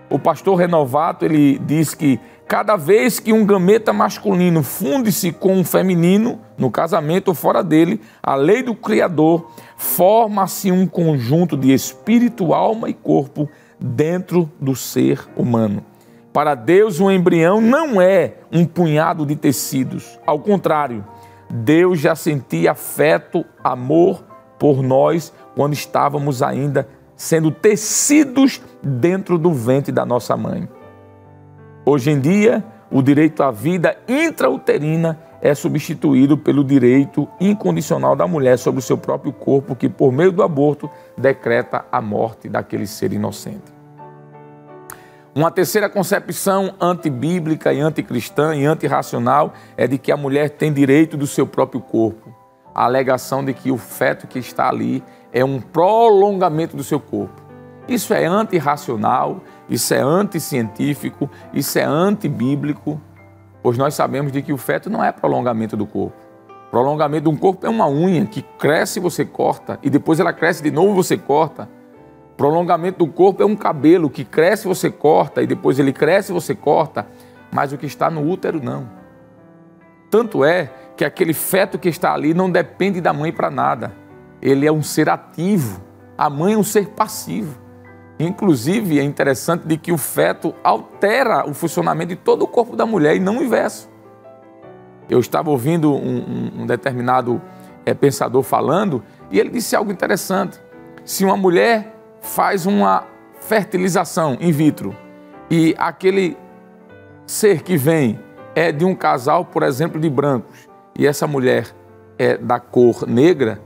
O pastor Renovato, ele diz que cada vez que um gameta masculino funde-se com um feminino, no casamento ou fora dele, a lei do Criador, forma-se um conjunto de espírito, alma e corpo dentro do ser humano. Para Deus, um embrião não é um punhado de tecidos. Ao contrário, Deus já sentia afeto, amor por nós quando estávamos ainda sendo tecidos dentro do ventre da nossa mãe. Hoje em dia, o direito à vida intrauterina é substituído pelo direito incondicional da mulher sobre o seu próprio corpo, que por meio do aborto decreta a morte daquele ser inocente. Uma terceira concepção antibíblica e anticristã e antirracional é de que a mulher tem direito do seu próprio corpo. A alegação de que o feto que está ali é um prolongamento do seu corpo. Isso é antirracional, isso é anticientífico, isso é antibíblico, pois nós sabemos de que o feto não é prolongamento do corpo. Prolongamento de um corpo é uma unha que cresce e você corta, e depois ela cresce de novo e você corta. Prolongamento do corpo é um cabelo que cresce e você corta, e depois ele cresce e você corta, mas o que está no útero não. Tanto é que aquele feto que está ali não depende da mãe para nada. Ele é um ser ativo, a mãe é um ser passivo. Inclusive, é interessante de que o feto altera o funcionamento de todo o corpo da mulher e não o inverso. Eu estava ouvindo um determinado pensador falando e ele disse algo interessante. Se uma mulher faz uma fertilização in vitro e aquele ser que vem é de um casal, por exemplo, de brancos, e essa mulher é da cor negra,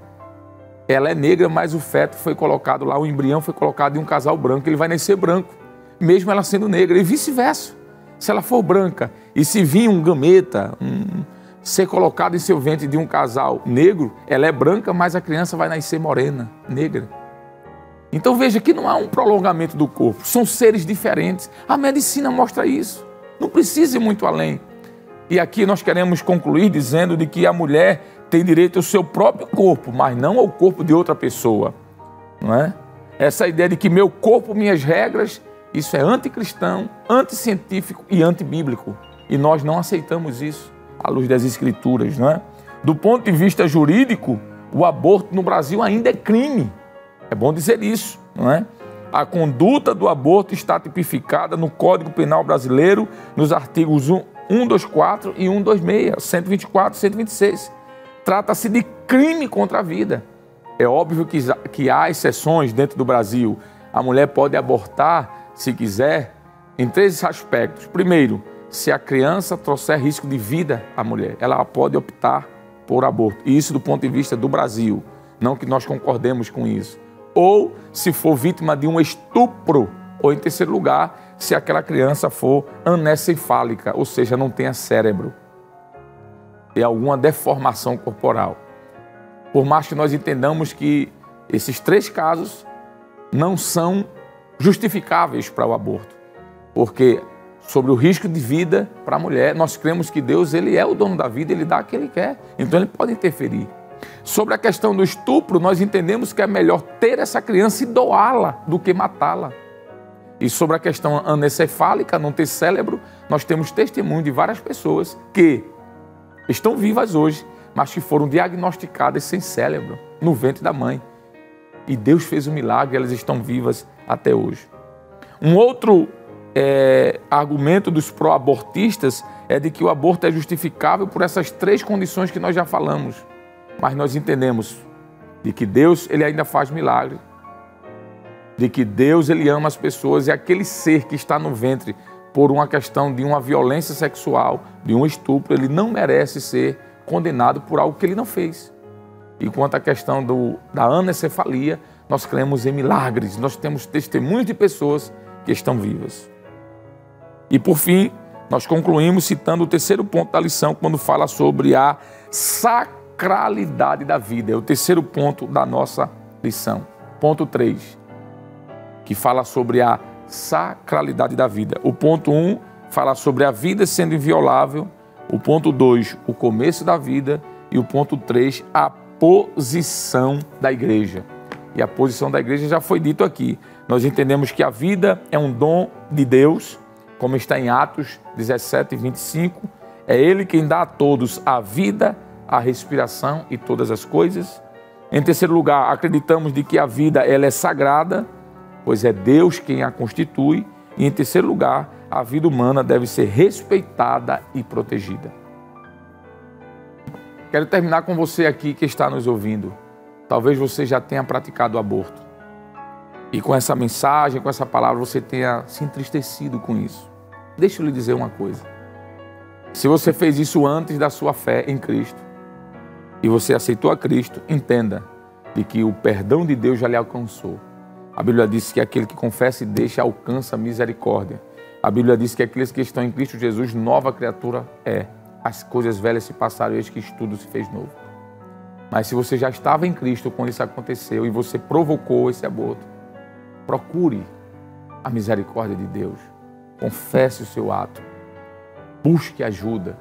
ela é negra, mas o feto foi colocado lá, o embrião foi colocado em um casal branco, ele vai nascer branco, mesmo ela sendo negra, e vice-versa. Se ela for branca e se vir um gameta, ser colocado em seu ventre de um casal negro, ela é branca, mas a criança vai nascer morena, negra. Então veja que não há um prolongamento do corpo, são seres diferentes. A medicina mostra isso, não precisa ir muito além. E aqui nós queremos concluir dizendo de que a mulher tem direito ao seu próprio corpo, mas não ao corpo de outra pessoa, não é? Essa ideia de que meu corpo, minhas regras, isso é anticristão, anticientífico e antibíblico. E nós não aceitamos isso à luz das Escrituras, não é? Do ponto de vista jurídico, o aborto no Brasil ainda é crime. É bom dizer isso, não é? A conduta do aborto está tipificada no Código Penal Brasileiro, nos artigos 124 e 126, 124 e 126. Trata-se de crime contra a vida. É óbvio que há exceções dentro do Brasil. A mulher pode abortar, se quiser, em 3 aspectos. Primeiro, se a criança trouxer risco de vida à mulher, ela pode optar por aborto. E isso do ponto de vista do Brasil, não que nós concordemos com isso. Ou se for vítima de um estupro, ou em terceiro lugar, se aquela criança for anencefálica, ou seja, não tenha cérebro, tem alguma deformação corporal. Por mais que nós entendamos que esses 3 casos não são justificáveis para o aborto, porque sobre o risco de vida para a mulher, nós cremos que Deus, ele é o dono da vida, ele dá o que ele quer, então ele pode interferir. Sobre a questão do estupro, nós entendemos que é melhor ter essa criança e doá-la do que matá-la. E sobre a questão anencefálica, não ter cérebro, nós temos testemunho de várias pessoas que estão vivas hoje, mas que foram diagnosticadas sem cérebro, no ventre da mãe. E Deus fez um milagre, elas estão vivas até hoje. Um outro argumento dos pró-abortistas é de que o aborto é justificável por essas 3 condições que nós já falamos. Mas nós entendemos de que Deus, ele ainda faz milagre, de que Deus, ele ama as pessoas, e aquele ser que está no ventre por uma questão de uma violência sexual, de um estupro, ele não merece ser condenado por algo que ele não fez. E quanto à questão da anencefalia, nós cremos em milagres, nós temos testemunhos de pessoas que estão vivas. E por fim, nós concluímos citando o terceiro ponto da lição, quando fala sobre a sacralidade da vida. É o terceiro ponto da nossa lição. Ponto 3, que fala sobre a sacralidade da vida. O ponto 1 fala sobre a vida sendo inviolável. O ponto 2, o começo da vida. E o ponto 3, a posição da igreja. E a posição da igreja já foi dito aqui. Nós entendemos que a vida é um dom de Deus, como está em Atos 17 e 25. É Ele quem dá a todos a vida, a respiração e todas as coisas. Em terceiro lugar, acreditamos de que a vida ela é sagrada, pois é Deus quem a constitui. E em terceiro lugar, a vida humana deve ser respeitada e protegida. Quero terminar com você aqui que está nos ouvindo. Talvez você já tenha praticado o aborto. e com essa mensagem, com essa palavra, você tenha se entristecido com isso. Deixa eu lhe dizer uma coisa. Se você fez isso antes da sua fé em Cristo e você aceitou a Cristo, entenda de que o perdão de Deus já lhe alcançou. A Bíblia diz que aquele que confessa e deixa alcança misericórdia. A Bíblia diz que aqueles que estão em Cristo Jesus, nova criatura é. As coisas velhas se passaram e eis que tudo se fez novo. Mas se você já estava em Cristo quando isso aconteceu e você provocou esse aborto, procure a misericórdia de Deus. Confesse o seu ato. Busque ajuda.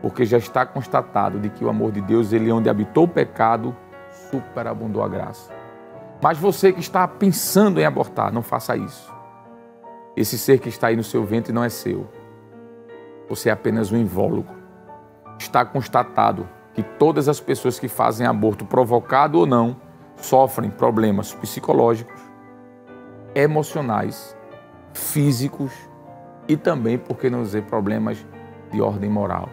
Porque já está constatado de que o amor de Deus, ele onde habitou o pecado, superabundou a graça. Mas você que está pensando em abortar, não faça isso. Esse ser que está aí no seu ventre não é seu. Você é apenas um invólucro. Está constatado que todas as pessoas que fazem aborto, provocado ou não, sofrem problemas psicológicos, emocionais, físicos e também, por que não dizer, problemas de ordem moral.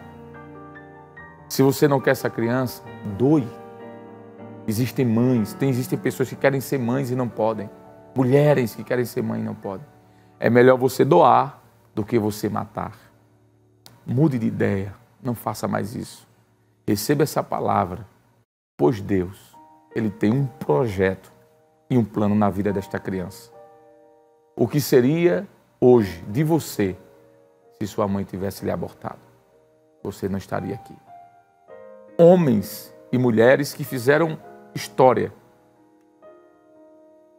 Se você não quer essa criança, doe. Existem mães, existem pessoas que querem ser mães e não podem. Mulheres que querem ser mães e não podem. É melhor você doar do que você matar. Mude de ideia, não faça mais isso. Receba essa palavra, pois Deus, Ele tem um projeto e um plano na vida desta criança. O que seria hoje de você se sua mãe tivesse lhe abortado? Você não estaria aqui. Homens e mulheres que fizeram história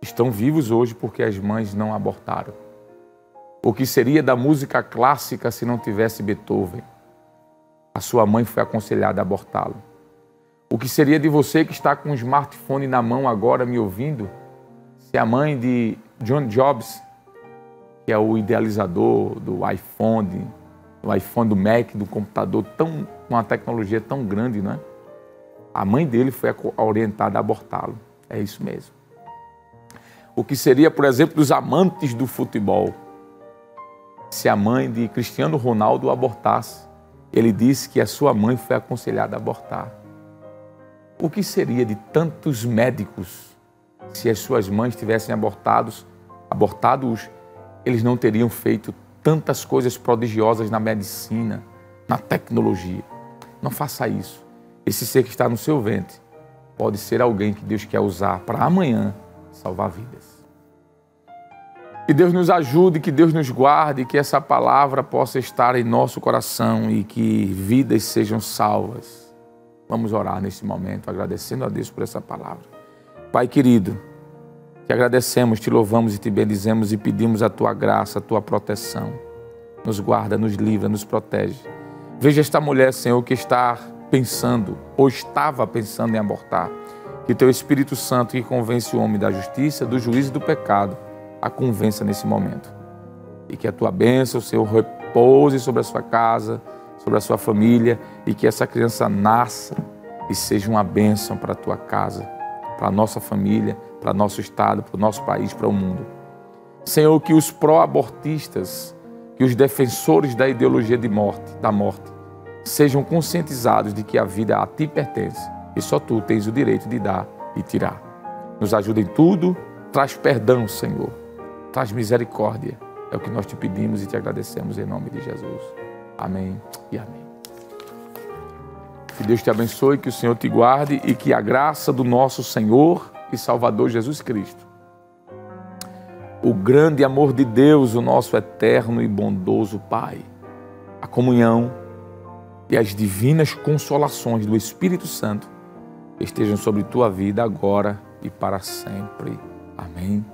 estão vivos hoje porque as mães não abortaram. O que seria da música clássica se não tivesse Beethoven? A sua mãe foi aconselhada a abortá-lo. O que seria de você que está com um smartphone na mão agora me ouvindo, se a mãe de John Jobs, que é o idealizador do iPhone do Mac, do computador, uma tecnologia tão grande, não é? A mãe dele foi orientada a abortá-lo. É isso mesmo. O que seria, por exemplo, dos amantes do futebol, se a mãe de Cristiano Ronaldo abortasse? Ele disse que a sua mãe foi aconselhada a abortar. O que seria de tantos médicos se as suas mães tivessem abortados, eles não teriam feito tantas coisas prodigiosas na medicina, na tecnologia. Não faça isso. Esse ser que está no seu ventre pode ser alguém que Deus quer usar para amanhã salvar vidas. Que Deus nos ajude, que Deus nos guarde, que essa palavra possa estar em nosso coração e que vidas sejam salvas. Vamos orar nesse momento, agradecendo a Deus por essa palavra. Pai querido, te agradecemos, te louvamos e te bendizemos e pedimos a tua graça, a tua proteção. Nos guarda, nos livra, nos protege. Veja esta mulher, Senhor, que está pensando ou estava pensando em abortar. Que teu Espírito Santo, que convence o homem da justiça, do juízo e do pecado, a convença nesse momento. E que a tua bênção, Senhor, repouse sobre a sua casa, sobre a sua família, e que essa criança nasça e seja uma bênção para a tua casa, para a nossa família, para nosso estado, para o nosso país, para o mundo. Senhor, que os pró-abortistas, que os defensores da ideologia da morte, sejam conscientizados de que a vida a ti pertence e só tu tens o direito de dar e tirar. Nos ajuda em tudo, traz perdão, Senhor, traz misericórdia. É o que nós te pedimos e te agradecemos em nome de Jesus. Amém e amém. Que Deus te abençoe, que o Senhor te guarde e que a graça do nosso Senhor e Salvador Jesus Cristo, o grande amor de Deus, o nosso eterno e bondoso Pai, a comunhão e as divinas consolações do Espírito Santo estejam sobre tua vida agora e para sempre. Amém.